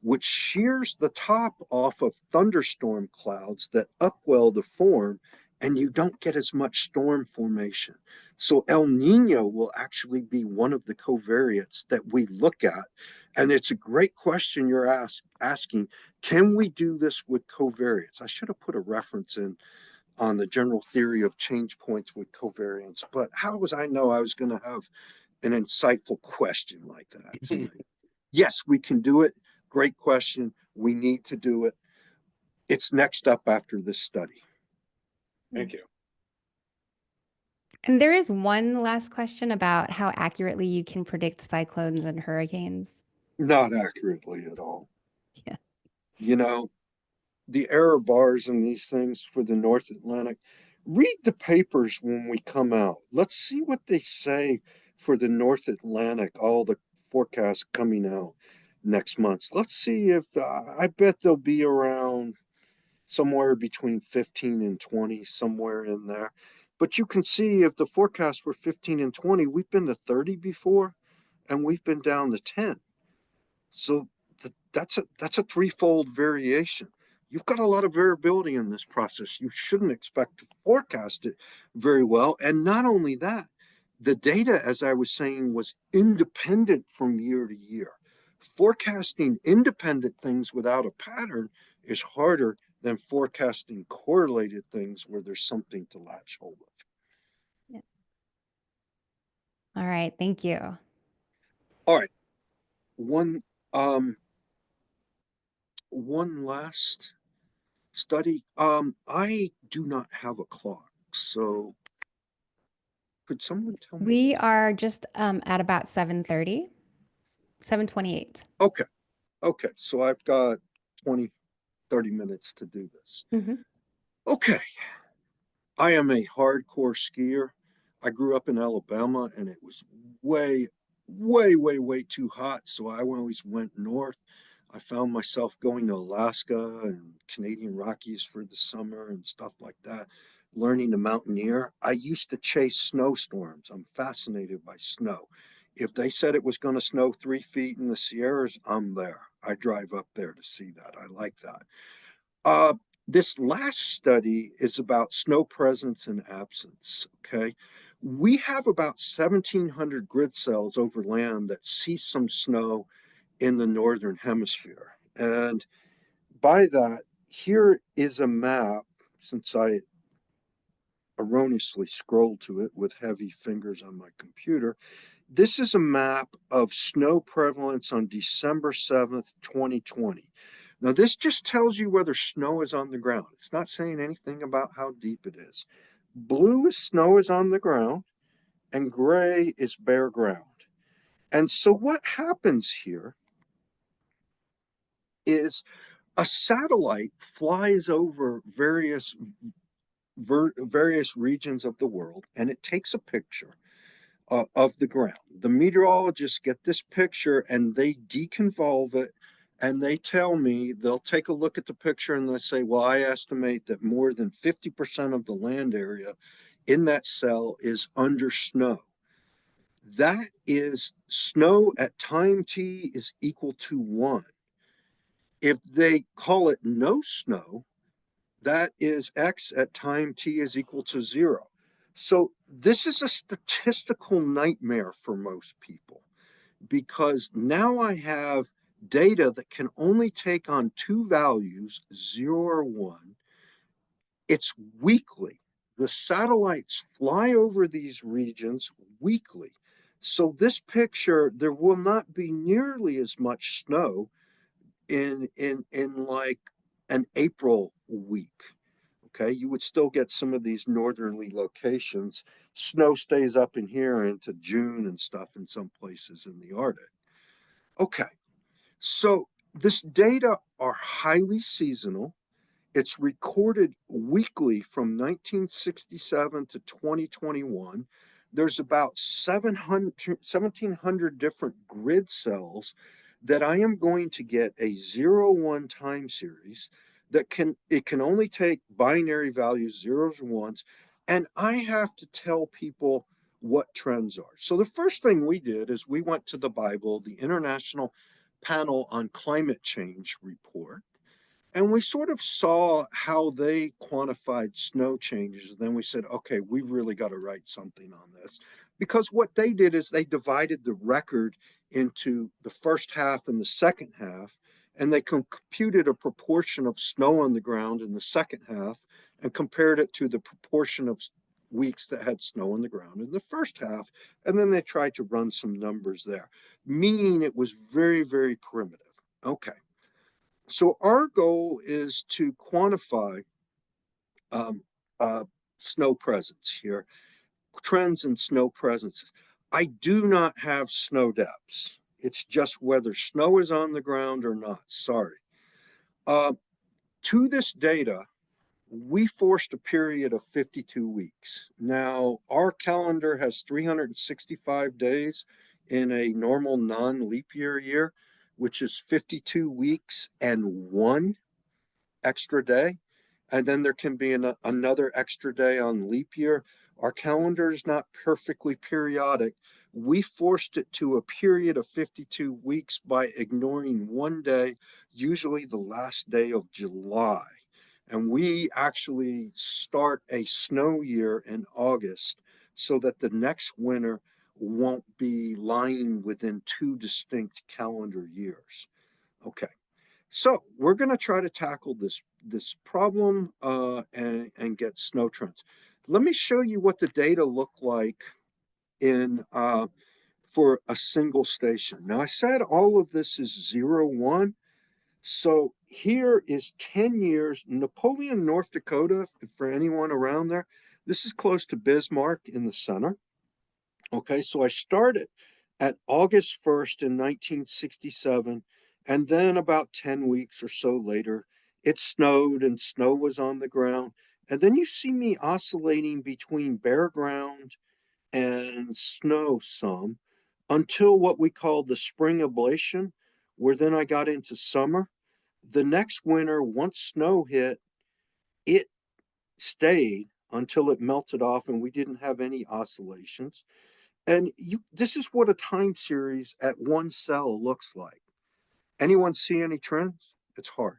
which shears the top off of thunderstorm clouds that upwell to form, and you don't get as much storm formation. So El Nino will actually be one of the covariates that we look at. And it's a great question you're asking. Can we do this with covariates? I should have put a reference in on the general theory of change points with covariance, but how was I know I was going to have an insightful question like that tonight? Yes, we can do it. Great question. We need to do it. It's next up after this study. Thank you. And there is one last question about how accurately you can predict cyclones and hurricanes. Not accurately at all. Yeah. You know, the error bars in these things for the North Atlantic. Read the papers when we come out. Let's see what they say for the North Atlantic, all the forecasts coming out next month. Let's see if I bet they'll be around somewhere between 15 and 20, somewhere in there. But you can see if the forecasts were 15 and 20, we've been to 30 before, and we've been down to 10. So that's a threefold variation. You've got a lot of variability in this process. You shouldn't expect to forecast it very well. And not only that, the data, as I was saying, was independent from year to year. Forecasting independent things without a pattern is harder than forecasting correlated things where there's something to latch hold of. Yeah. All right. Thank you. All right. One um one last study. I do not have a clock, so could someone tell me? We are just at about 7:30, 7:28. Okay, okay, so I've got 20, 30 minutes to do this. Mm-hmm. Okay, I am a hardcore skier. I grew up in Alabama and it was way, way too hot. So I always went north. I found myself going to Alaska and Canadian Rockies for the summer and stuff like that, learning to mountaineer. I used to chase snowstorms. I'm fascinated by snow. If they said it was going to snow 3 feet in the Sierras, I'm there. I drive up there to see that. I like that. Uh, this last study is about snow presence and absence. Okay. We have about 1,700 grid cells over land that see some snow in the northern hemisphere. And by that, here is a map, since I erroneously scrolled to it with heavy fingers on my computer. This is a map of snow prevalence on December 7th, 2020. Now, this just tells you whether snow is on the ground. It's not saying anything about how deep it is. Blue is snow is on the ground, and gray is bare ground. And so, what happens here is a satellite flies over various regions of the world, and it takes a picture of the ground. The meteorologists get this picture and they deconvolve it, and they tell me they'll take a look at the picture and they say, well, I estimate that more than 50% of the land area in that cell is under snow. That is snow at time t is equal to 1. If they call it no snow, that is x at time t is equal to 0. So this is a statistical nightmare for most people because now I have data that can only take on two values, 0 or 1. It's weekly. The satellites fly over these regions weekly. So this picture, there will not be nearly as much snow in like an April week. Okay, you would still get some of these northerly locations. Snow stays up in here into June and stuff in some places in the Arctic. Okay, so this data are highly seasonal. It's recorded weekly from 1967 to 2021. There's about 1,700 different grid cells that I am going to get a 0-1 time series that can only take binary values, zeros and ones, and I have to tell people what trends are. So the first thing we did is we went to the Bible, the International Panel on Climate Change report, and we sort of saw how they quantified snow changes. And then we said, okay, we really got to write something on this. Because what they did is they divided the record into the first half and the second half, and they computed a proportion of snow on the ground in the second half and compared it to the proportion of weeks that had snow on the ground in the first half. And then they tried to run some numbers there, meaning it was very primitive. Okay. So our goal is to quantify um, uh, snow presence here. trends in snow presence. I do not have snow depths. It's just whether snow is on the ground or not. Sorry. To this data, we forced a period of 52 weeks. Now, our calendar has 365 days in a normal non-leap year, which is 52 weeks and one extra day. And then there can be another extra day on leap year. Our calendar is not perfectly periodic. We forced it to a period of 52 weeks by ignoring one day, usually the last day of July. And we actually start a snow year in August so that the next winter won't be lying within two distinct calendar years. Okay. So we're going to try to tackle this problem and get snow trends. Let me show you what the data look like in for a single station. Now I said all of this is 0, 1. So here is 10 years, Napoleon, North Dakota, for anyone around there. This is close to Bismarck in the center. Okay, so I started at August 1st in 1967, and then about 10 weeks or so later, it snowed and snow was on the ground. And then you see me oscillating between bare ground and snow some until what we call the spring ablation, where then I got into summer. The next winter, once snow hit, it stayed until it melted off and we didn't have any oscillations. And this is what a time series at one cell looks like. Anyone see any trends? It's hard.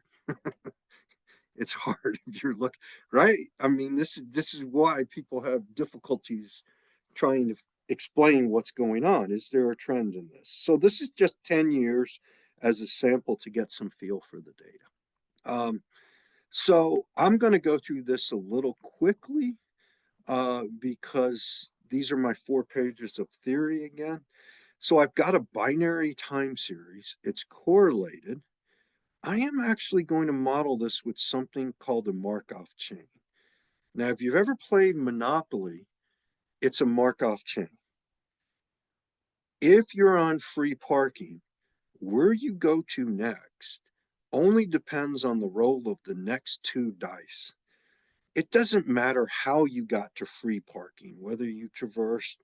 It's hard if you're looking, right? I mean, this is why people have difficulties trying to explain what's going on. Is there a trend in this? So this is just 10 years as a sample to get some feel for the data. So I'm going to go through this a little quickly because these are my 4 pages of theory again. So I've got a binary time series. It's correlated. I am actually going to model this with something called a Markov chain. Now, if you've ever played Monopoly, it's a Markov chain. If you're on free parking, where you go to next only depends on the roll of the next 2 dice. It doesn't matter how you got to free parking, whether you traversed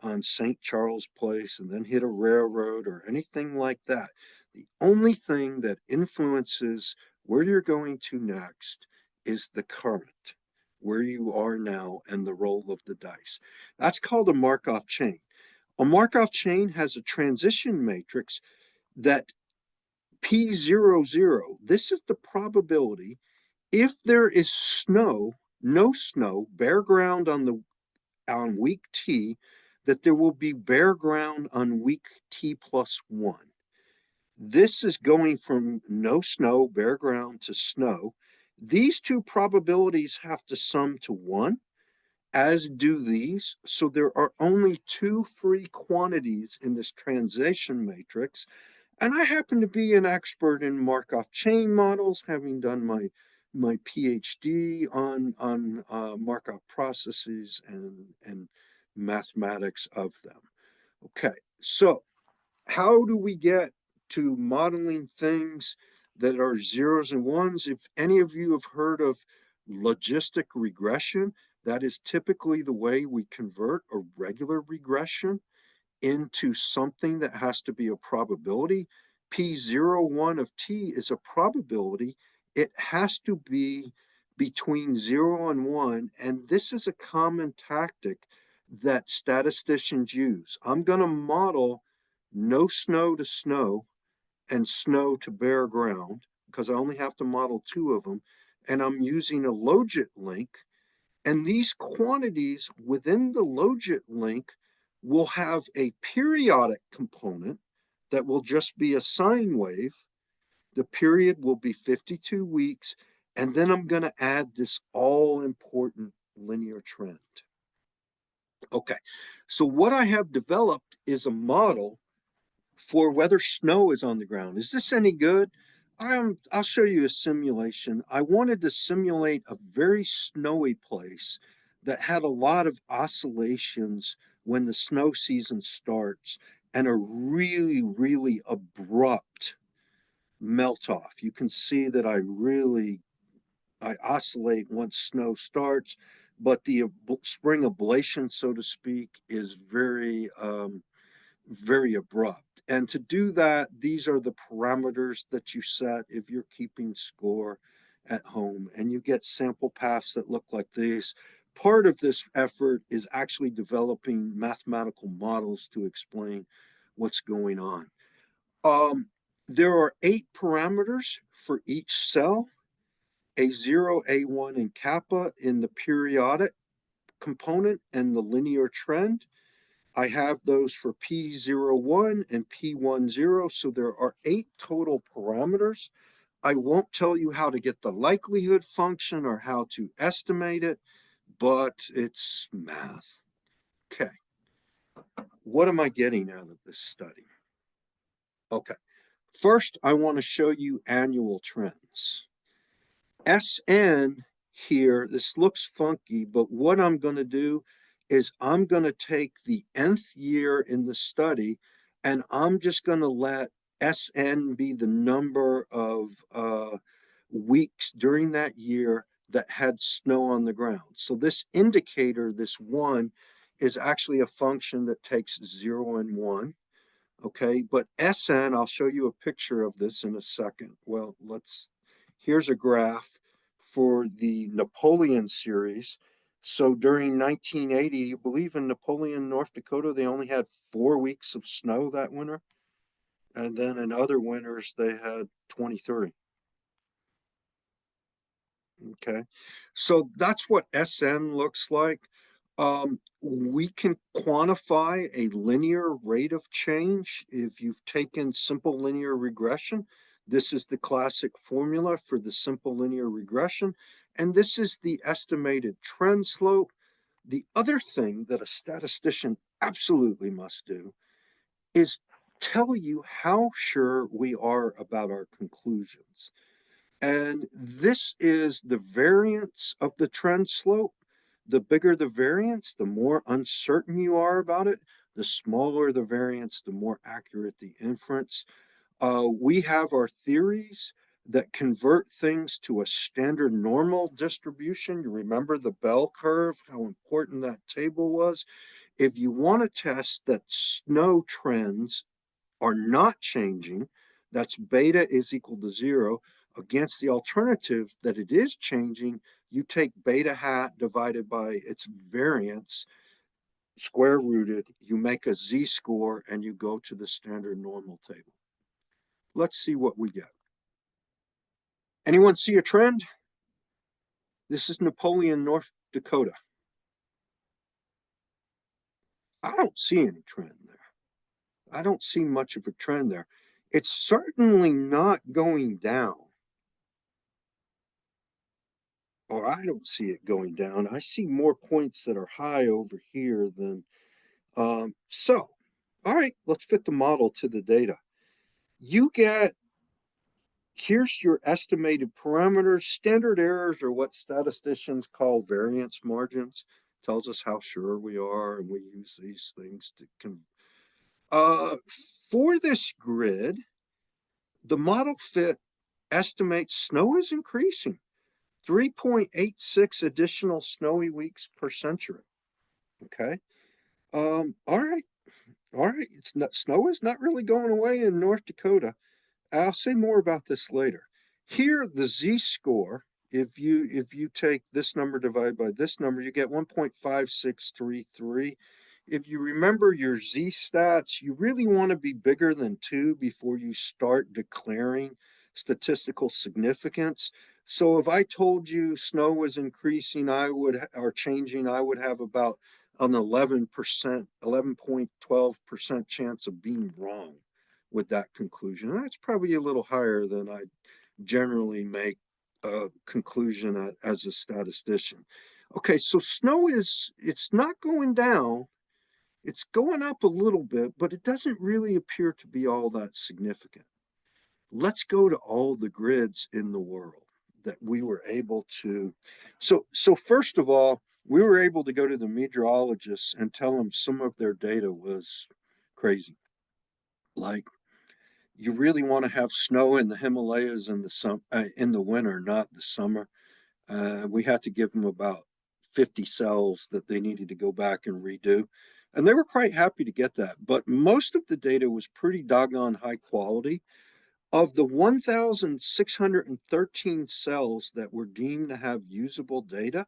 on St. Charles Place and then hit a railroad or anything like that. The only thing that influences where you're going to next is the current, where you are now, and the roll of the dice. That's called a Markov chain. A Markov chain has a transition matrix that P00, this is the probability if there is snow, no snow, bare ground on week T, that there will be bare ground on week T+1. This is going from no snow, bare ground, to snow. These two probabilities have to sum to 1, as do these. So there are only 2 free quantities in this transition matrix. And I happen to be an expert in Markov chain models, having done my PhD on Markov processes and mathematics of them. Okay, so how do we get to modeling things that are zeros and ones? If any of you have heard of logistic regression, that is typically the way we convert a regular regression into something that has to be a probability. P01 of T is a probability. It has to be between 0 and 1. And this is a common tactic that statisticians use. I'm going to model no snow to snow and snow to bare ground because I only have to model 2 of them. And I'm using a logit link. And these quantities within the logit link will have a periodic component that will just be a sine wave. The period will be 52 weeks. And then I'm going to add this all important linear trend. Okay, so what I have developed is a model for whether snow is on the ground. Is this any good? I'll show you a simulation. I wanted to simulate a very snowy place that had a lot of oscillations when the snow season starts and a really, really abrupt melt off. You can see that I oscillate once snow starts, but the spring ablation, so to speak, is very abrupt. And to do that, these are the parameters that you set if you're keeping score at home. And you get sample paths that look like these. Part of this effort is actually developing mathematical models to explain what's going on. There are 8 parameters for each cell, A0, A1, and kappa in the periodic component and the linear trend. I have those for P01 and P10, so there are 8 total parameters. I won't tell you how to get the likelihood function or how to estimate it, but it's math. Okay, what am I getting out of this study? Okay, first I want to show you annual trends. SN here, this looks funky, but what I'm going to do is I'm going to take the nth year in the study and I'm just going to let SN be the number of weeks during that year that had snow on the ground. So this indicator, this 1, is actually a function that takes 0 and 1. Okay, but SN, I'll show you a picture of this in a second. Well, here's a graph for the Napoleon series. So during 1980, you believe in Napoleon, North Dakota, they only had 4 weeks of snow that winter. And then in other winters, they had 23. Okay, so that's what SN looks like. We can quantify a linear rate of change if you've taken simple linear regression. This is the classic formula for the simple linear regression, and this is the estimated trend slope. The other thing that a statistician absolutely must do is tell you how sure we are about our conclusions. And this is the variance of the trend slope. The bigger the variance, the more uncertain you are about it. The smaller the variance, the more accurate the inference. We have our theories that convert things to a standard normal distribution. You remember the bell curve, how important that table was. If you want to test that snow trends are not changing, that's beta is equal to 0, against the alternative that it is changing, you take beta hat divided by its variance, square rooted, you make a z-score, and you go to the standard normal table. Let's see what we get. Anyone see a trend? This is Napoleon, North Dakota. I don't see any trend there. I don't see much of a trend there. It's certainly not going down. Or I don't see it going down. I see more points that are high over here than, so, all right, let's fit the model to the data. Here's your estimated parameters. Standard errors are what statisticians call variance margins. Tells us how sure we are, and we use these things for this grid, the model fit estimates snow is increasing. 3.86 additional snowy weeks per century. Okay. All right. All right. Snow is not really going away in North Dakota. I'll say more about this later. Here, the z-score, if you take this number divided by this number, you get 1.5633. If you remember your z-stats, you really want to be bigger than 2 before you start declaring statistical significance. So if I told you snow was increasing, or changing, I would have about an 11%, 11.12% chance of being wrong with that conclusion. And that's probably a little higher than I generally make a conclusion as a statistician. Okay, so it's not going down. It's going up a little bit, but it doesn't really appear to be all that significant. Let's go to all the grids in the world that we were able to. So first of all, we were able to go to the meteorologists and tell them some of their data was crazy. Like, you really want to have snow in the Himalayas in the winter, not the summer. We had to give them about 50 cells that they needed to go back and redo. And they were quite happy to get that. But most of the data was pretty doggone high quality. Of the 1,613 cells that were deemed to have usable data,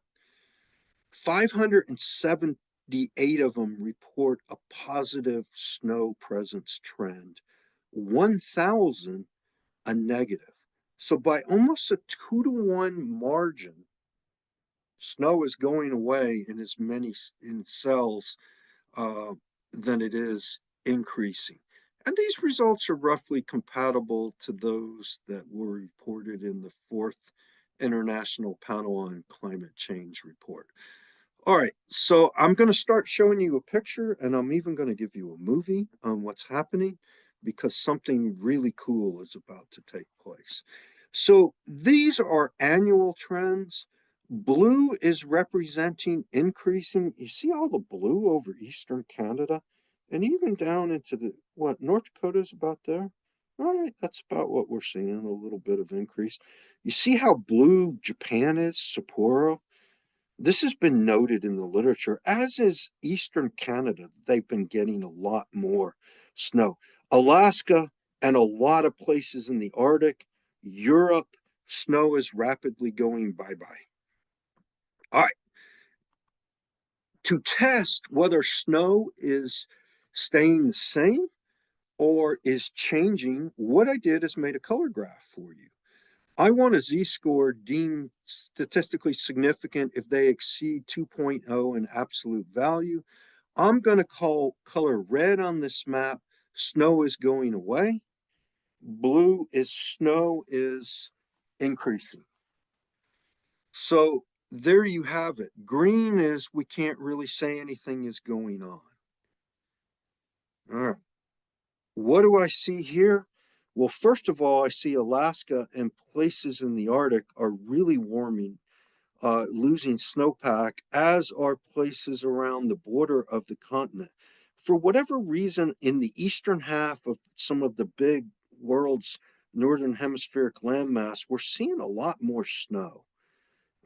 578 of them report a positive snow presence trend, 1,000 a negative. So by almost a 2-to-1 margin, snow is going away in as many in cells uh, than it is increasing. And these results are roughly compatible to those that were reported in the fourth International Panel on Climate Change report. All right, so I'm going to start showing you a picture, and I'm even going to give you a movie on what's happening because something really cool is about to take place. So these are annual trends. Blue is representing increasing. You see all the blue over Eastern Canada and even down into North Dakota is about there. All right, that's about what we're seeing, a little bit of increase. You see how blue Japan is, Sapporo? This has been noted in the literature, as is Eastern Canada. They've been getting a lot more snow. Alaska and a lot of places in the Arctic, Europe, snow is rapidly going bye-bye. All right. To test whether snow is staying the same or is changing, what I did is made a color graph for you. I want a z-score deemed statistically significant if they exceed 2.0 in absolute value. I'm going to call color red on this map. Snow is going away. Blue is snow is increasing. So there you have it. Green is we can't really say anything is going on. All right. What do I see here? Well, first of all, I see Alaska and places in the Arctic are really warming, losing snowpack, as are places around the border of the continent. For whatever reason, in the eastern half of some of the big world's northern hemispheric landmass, we're seeing a lot more snow.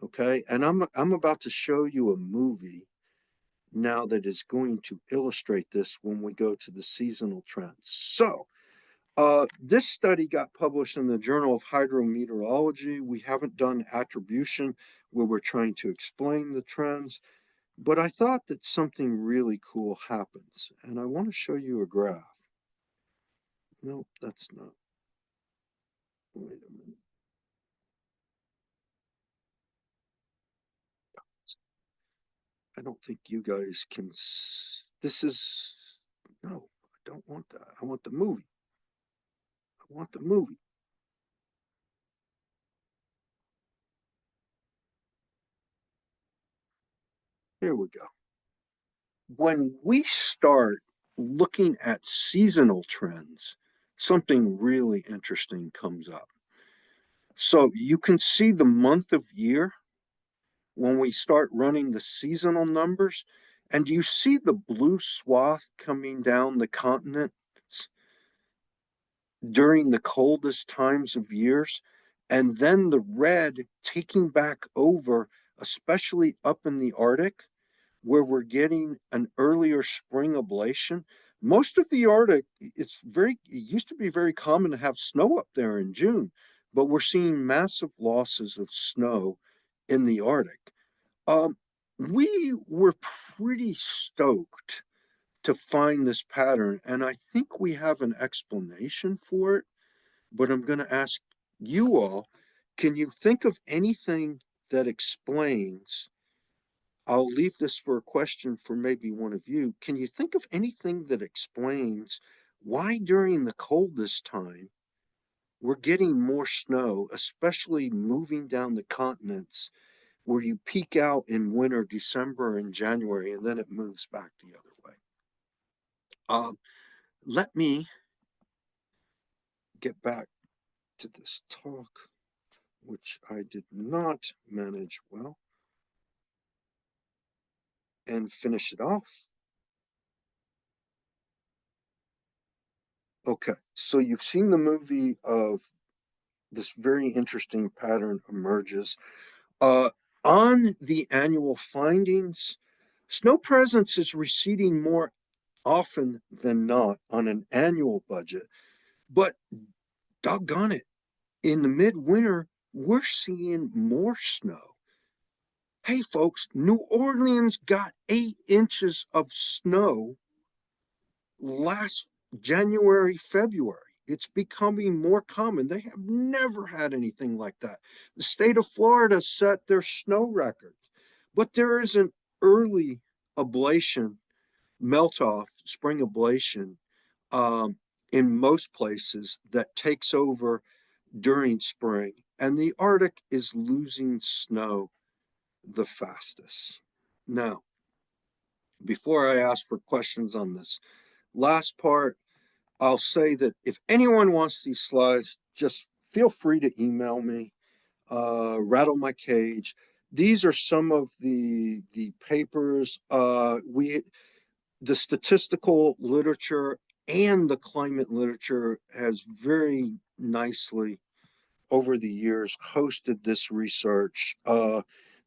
Okay, and I'm about to show you a movie now that is going to illustrate this when we go to the seasonal trends. So this study got published in the Journal of Hydrometeorology. We haven't done attribution where we're trying to explain the trends, but I thought that something really cool happens, and I want to show you a graph. No, that's not. Wait a minute. I don't think you guys can. This is. No, I don't want that. I want the movie. I want the movie. Here we go. When we start looking at seasonal trends, something really interesting comes up. So you can see the month of year when we start running the seasonal numbers, and you see the blue swath coming down the continents during the coldest times of years, and then the red taking back over, especially up in the Arctic where we're getting an earlier spring ablation. Most of the Arctic, it used to be very common to have snow up there in June, but we're seeing massive losses of snow in the Arctic. We were pretty stoked to find this pattern, and I think we have an explanation for it, but I'm going to ask you all, can you think of anything that explains? I'll leave this for a question for maybe one of you. Can you think of anything that explains why during the coldest time we're getting more snow, especially moving down the continents where you peak out in winter, December and January, and then it moves back the other way? Let me get back to this talk, which I did not manage well. and finish it off. Okay, so you've seen the movie of this very interesting pattern emerges. Uh, on the annual findings, snow presence is receding more often than not on an annual budget, but doggone it, in the midwinter, we're seeing more snow. Hey, folks, New Orleans got 8 inches of snow last January, February. It's becoming more common. They have never had anything like that. The state of Florida set their snow records, but there is an early ablation, melt off, spring ablation um, in most places that takes over during spring, and the Arctic is losing snow the fastest. Now, before I ask for questions on this last part, I'll say that if anyone wants these slides, just feel free to email me, rattle my cage. These are some of the papers. The statistical literature and the climate literature has very nicely over the years hosted this research.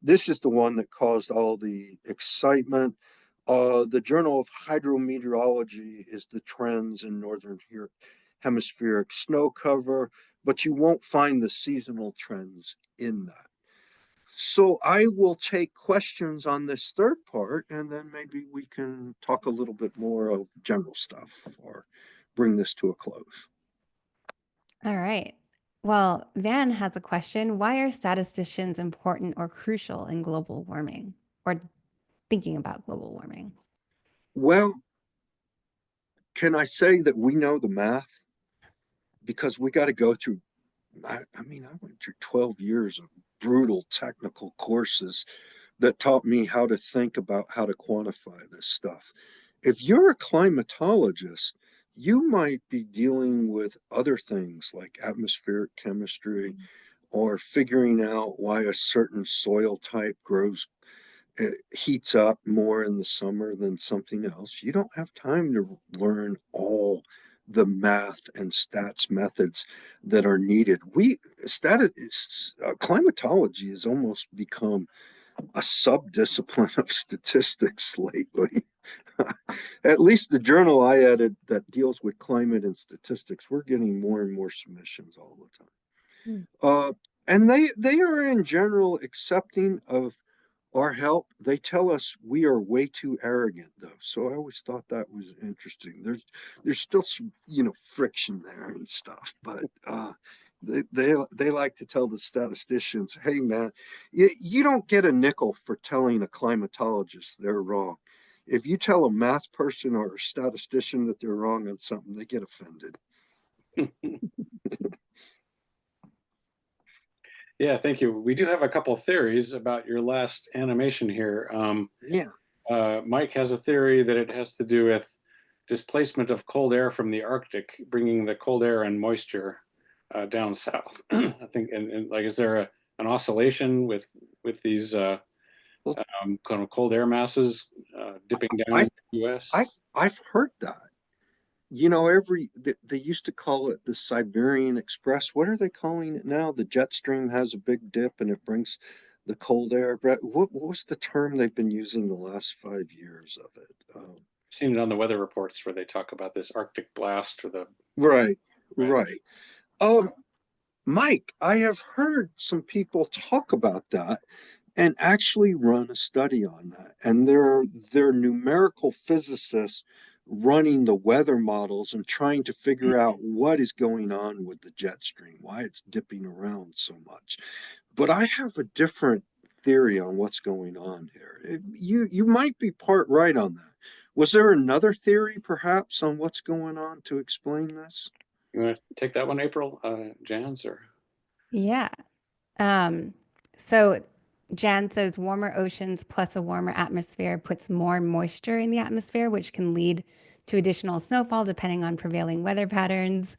This is the one that caused all the excitement. The Journal of Hydrometeorology is the trends in northern hemispheric snow cover, but you won't find the seasonal trends in that. So I will take questions on this third part, and then maybe we can talk a little bit more of general stuff or bring this to a close. All right. Well, Van has a question. Why are statisticians important or crucial in global warming or thinking about global warming? Well, can I say that we know the math? Because we got to go through, I mean, I went through 12 years of brutal technical courses that taught me how to think about how to quantify this stuff. If you're a climatologist, you might be dealing with other things like atmospheric chemistry or figuring out why a certain soil type grows, heats up more in the summer than something else. You don't have time to learn all the math and stats methods that are needed. Climatology has almost become a sub-discipline of statistics lately. At least the journal I edit that deals with climate and statistics, we're getting more and more submissions all the time. Hmm. And they are in general accepting of our help. They tell us we are way too arrogant though. So I always thought that was interesting. There's still some, friction there and stuff, but they like to tell the statisticians, hey man, you don't get a nickel for telling a climatologist they're wrong. If you tell a math person or a statistician that they're wrong on something, they get offended. Yeah, thank you. We do have a couple of theories about your last animation here. Yeah. Mike has a theory that it has to do with displacement of cold air from the Arctic, bringing the cold air and moisture down south. I think, and like, is there an oscillation with these Well, kind of cold air masses dipping down I've into the U.S.? I've heard that. They used to call it the Siberian Express. What are they calling it now? The jet stream has a big dip and it brings the cold air. What was the term they've been using the last 5 years of it? Seen it on the weather reports where they talk about this Arctic blast or the Right, right. right. Um, Mike, I have heard some people talk about that and actually run a study on that. And they're numerical physicists running the weather models and trying to figure out what is going on with the jet stream, why it's dipping around so much. But I have a different theory on what's going on here. You might be part right on that. Was there another theory perhaps on what's going on to explain this? You want to take that one, April? Jans or Yeah. Um, so Jan says warmer oceans plus a warmer atmosphere puts more moisture in the atmosphere, which can lead to additional snowfall depending on prevailing weather patterns.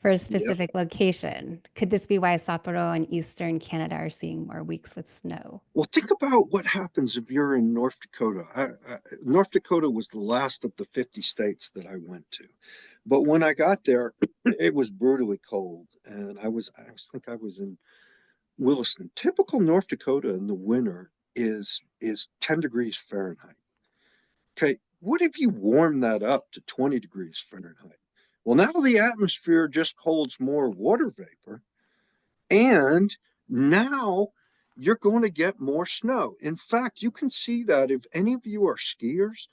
for a Yep. specific location. Could this be why Sapporo and Eastern Canada are seeing more weeks with snow? Well, think about what happens if you're in North Dakota. North Dakota was the last of the 50 states that I went to. But when I got there, it was brutally cold. And I think I was in Williston. Typical North Dakota in the winter is 10 degrees Fahrenheit. Okay, what if you warm that up to 20 degrees Fahrenheit? Well, now the atmosphere just holds more water vapor, and now you're going to get more snow. In fact, you can see that if any of you are skiers,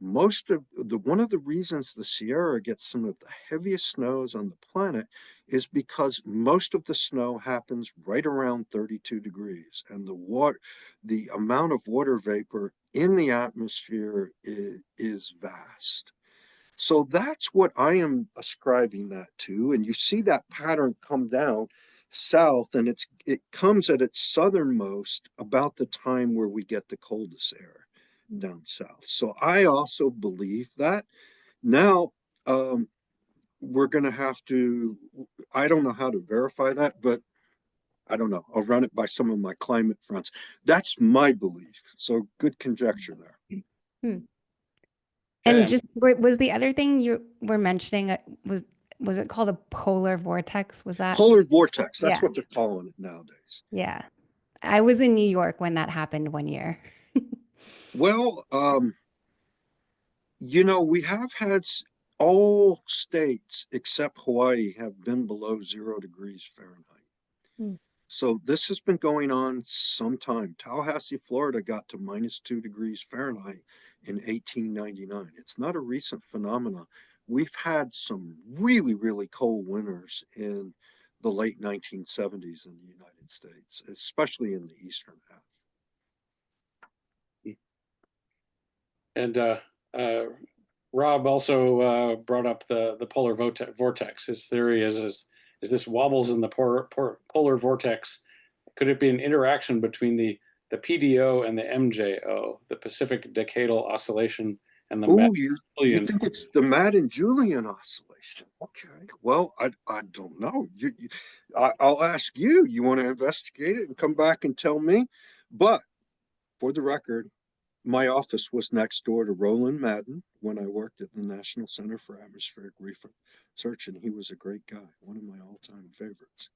one of the reasons the Sierra gets some of the heaviest snows on the planet is because most of the snow happens right around 32 degrees, and the amount of water vapor in the atmosphere is vast. So that's what I am ascribing that to. And you see that pattern come down south, and it comes at its southernmost about the time where we get the coldest air down south. So I also believe that. Now, we're going to have to, I don't know how to verify that, but I don't know. I'll run it by some of my climate friends. That's my belief. So good conjecture there. Hmm. And Okay. just was the other thing you were mentioning was it called a polar vortex? Was that? Polar vortex. That's Yeah. what they're calling it nowadays. Yeah. I was in New York when that happened one year. Well, we have had all states except Hawaii have been below 0 degrees Fahrenheit. Hmm. So this has been going on some time. Tallahassee, Florida got to -2 degrees Fahrenheit in 1899. It's not a recent phenomenon. We've had some really, really cold winters in the late 1970s in the United States, especially in the eastern half. And Rob also brought up the polar vortex. His theory is this wobbles in the polar vortex. Could it be an interaction between the PDO and the MJO, the Pacific Decadal Oscillation, and the Oh, you Madden-Julian? think it's the Madden-Julian oscillation? Okay. Well, I don't know. I'll ask you. You want to investigate it and come back and tell me? But for the record, my office was next door to Roland Madden when I worked at the National Center for Atmospheric Research, and he was a great guy, one of my all-time favorites.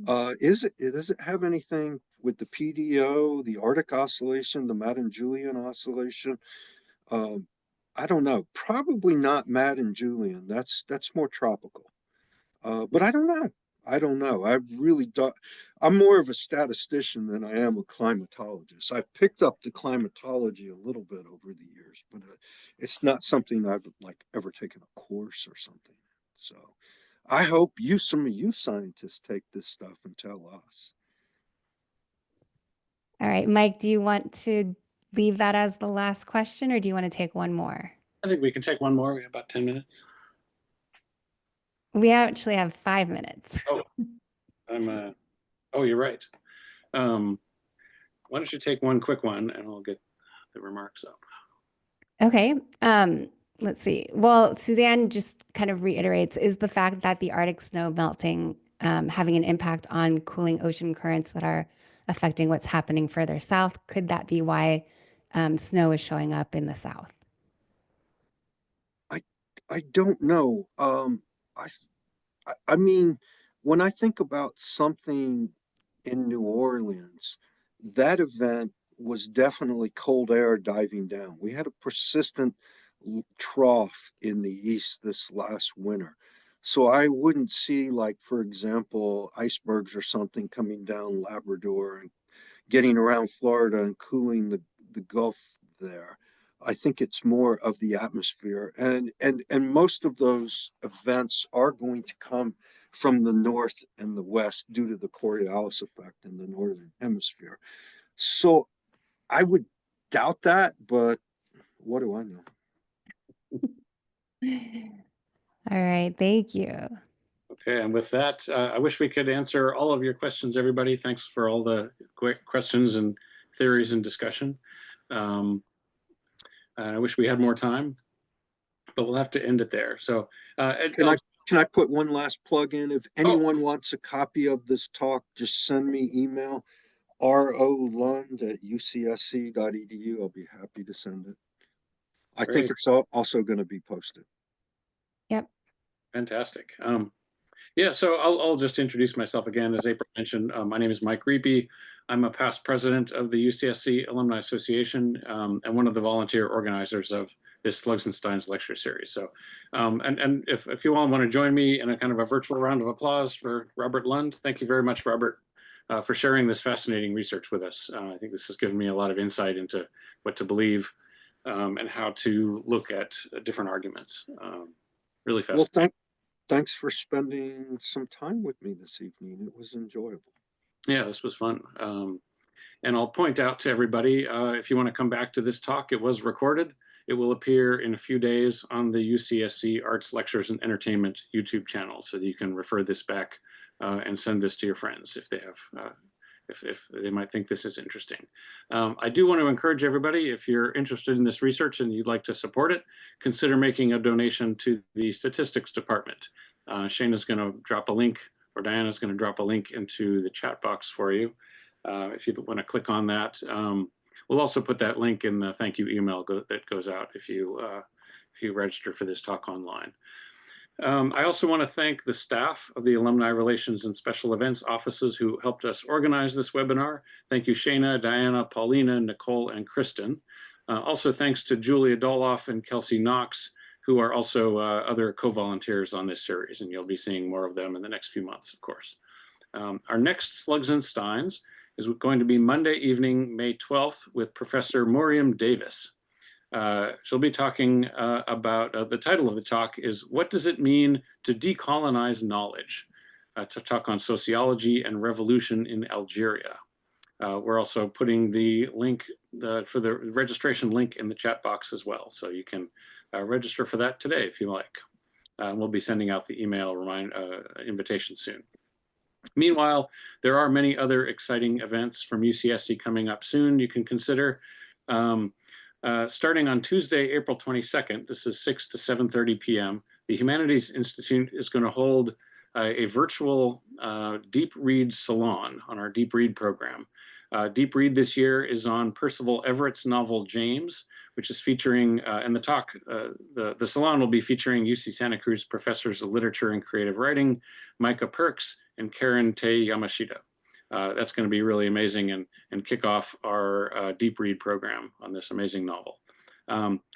Does it have anything with the PDO, the Arctic Oscillation, the Madden-Julian Oscillation? Um, I don't know. Probably not Madden-Julian. That's more tropical. But I don't know. I don't know. I'm more of a statistician than I am a climatologist. I've picked up the climatology a little bit over the years, but it's not something I've like ever taken a course or something. So I hope some of you scientists take this stuff and tell us. All right, Mike, do you want to leave that as the last question or do you want to take one more? I think we can take one more. We have about 10 minutes. We actually have 5 minutes. Oh, you're right. Why don't you take one quick one and we'll get the remarks up. Okay. Let's see. Well, Suzanne just kind of reiterates, is the fact that the Arctic snow melting having an impact on cooling ocean currents that are affecting what's happening further south? Could that be why snow is showing up in the south? I don't know. I mean, when I think about something in New Orleans, that event was definitely cold air diving down. We had a persistent trough in the east this last winter. So I wouldn't see, like, for example, icebergs or something coming down Labrador and getting around Florida and cooling the Gulf there. I think it's more of the atmosphere, and most of those events are going to come from the north and the west due to the Coriolis effect in the northern hemisphere. So I would doubt that, but what do I know? All right, thank you. Okay, and with that, I wish we could answer all of your questions, everybody. Thanks for all the quick questions and theories and discussion. I wish we had more time, but we'll have to end it there. So, Can I can I put one last plug in? If Oh, anyone wants a copy of this talk, just send me email, rolund@ucsc.edu. I'll be happy to send it. I think great. it's also going to be posted. Yep. Fantastic. Yeah, so I'll just introduce myself again. As April mentioned, my name is Mike Reapy. I'm a past president of the UCSC Alumni Association and one of the volunteer organizers of this Slugs and Steins lecture series. So, and if you all want to join me in a kind of a virtual round of applause for Robert Lund, thank you very much, Robert, for sharing this fascinating research with us. I think this has given me a lot of insight into what to believe and how to look at different arguments. Really fascinating. Well, thanks for spending some time with me this evening. It was enjoyable. Yeah, this was fun. And I'll point out to everybody, if you want to come back to this talk, it was recorded. It will appear in a few days on the UCSC Arts, Lectures, and Entertainment YouTube channel, so that you can refer this back and send this to your friends if they have, if they might think this is interesting. I do want to encourage everybody, if you're interested in this research and you'd like to support it, consider making a donation to the statistics department. Shana's going to drop a link, or Diana's going to drop a link into the chat box for you. If you want to click on that, we'll also put that link in the thank you email that goes out if you register for this talk online. I also want to thank the staff of the Alumni Relations and Special Events offices who helped us organize this webinar. Thank you, Shana, Diana, Paulina, Nicole, and Kristen. Also, thanks to Julia Doloff and Kelsey Knox, who are also other co-volunteers on this series, and you'll be seeing more of them in the next few months, of course. Our next Slugs and Steins is going to be Monday evening, May 12th, with Professor Miriam Davis. She'll be talking about, the title of the talk is, What Does It Mean to Decolonize Knowledge? To talk on sociology and revolution in Algeria. We're also putting the link for the registration link in the chat box as well. So you can register for that today if you like. We'll be sending out the email invitation soon. Meanwhile, there are many other exciting events from UCSC coming up soon you can consider. Starting on Tuesday, April 22nd, this is 6 to 7:30 p.m., the Humanities Institute is going to hold a virtual Deep Read Salon on our Deep Read program. Deep Read this year is on Percival Everett's novel James, which is featuring, and the talk, the salon will be featuring UC Santa Cruz professors of literature and creative writing, Micah Perks and Karen Tei Yamashita. That's going to be really amazing and kick off our Deep Read program on this amazing novel.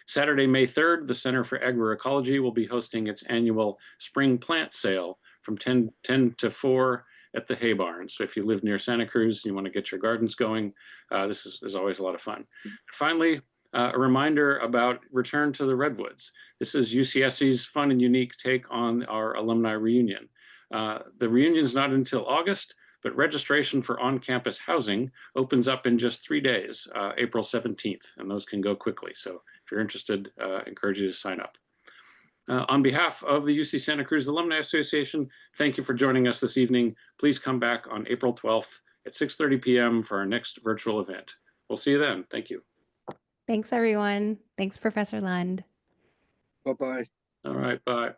Saturday, May 3rd, the Center for Agroecology will be hosting its annual spring plant sale from 10 to 4 at the Hay Barn. So if you live near Santa Cruz and you want to get your gardens going, this is always a lot of fun. Finally, a reminder about Return to the Redwoods. This is UCSC's fun and unique take on our alumni reunion. The reunion is not until August, but registration for on-campus housing opens up in just 3 days, April 17th, and those can go quickly. So if you're interested, I encourage you to sign up. On behalf of the UC Santa Cruz Alumni Association, thank you for joining us this evening. Please come back on April 12th at 6:30 p.m. for our next virtual event. We'll see you then. Thank you. Thanks, everyone. Thanks, Professor Lund. Bye-bye. All right, bye.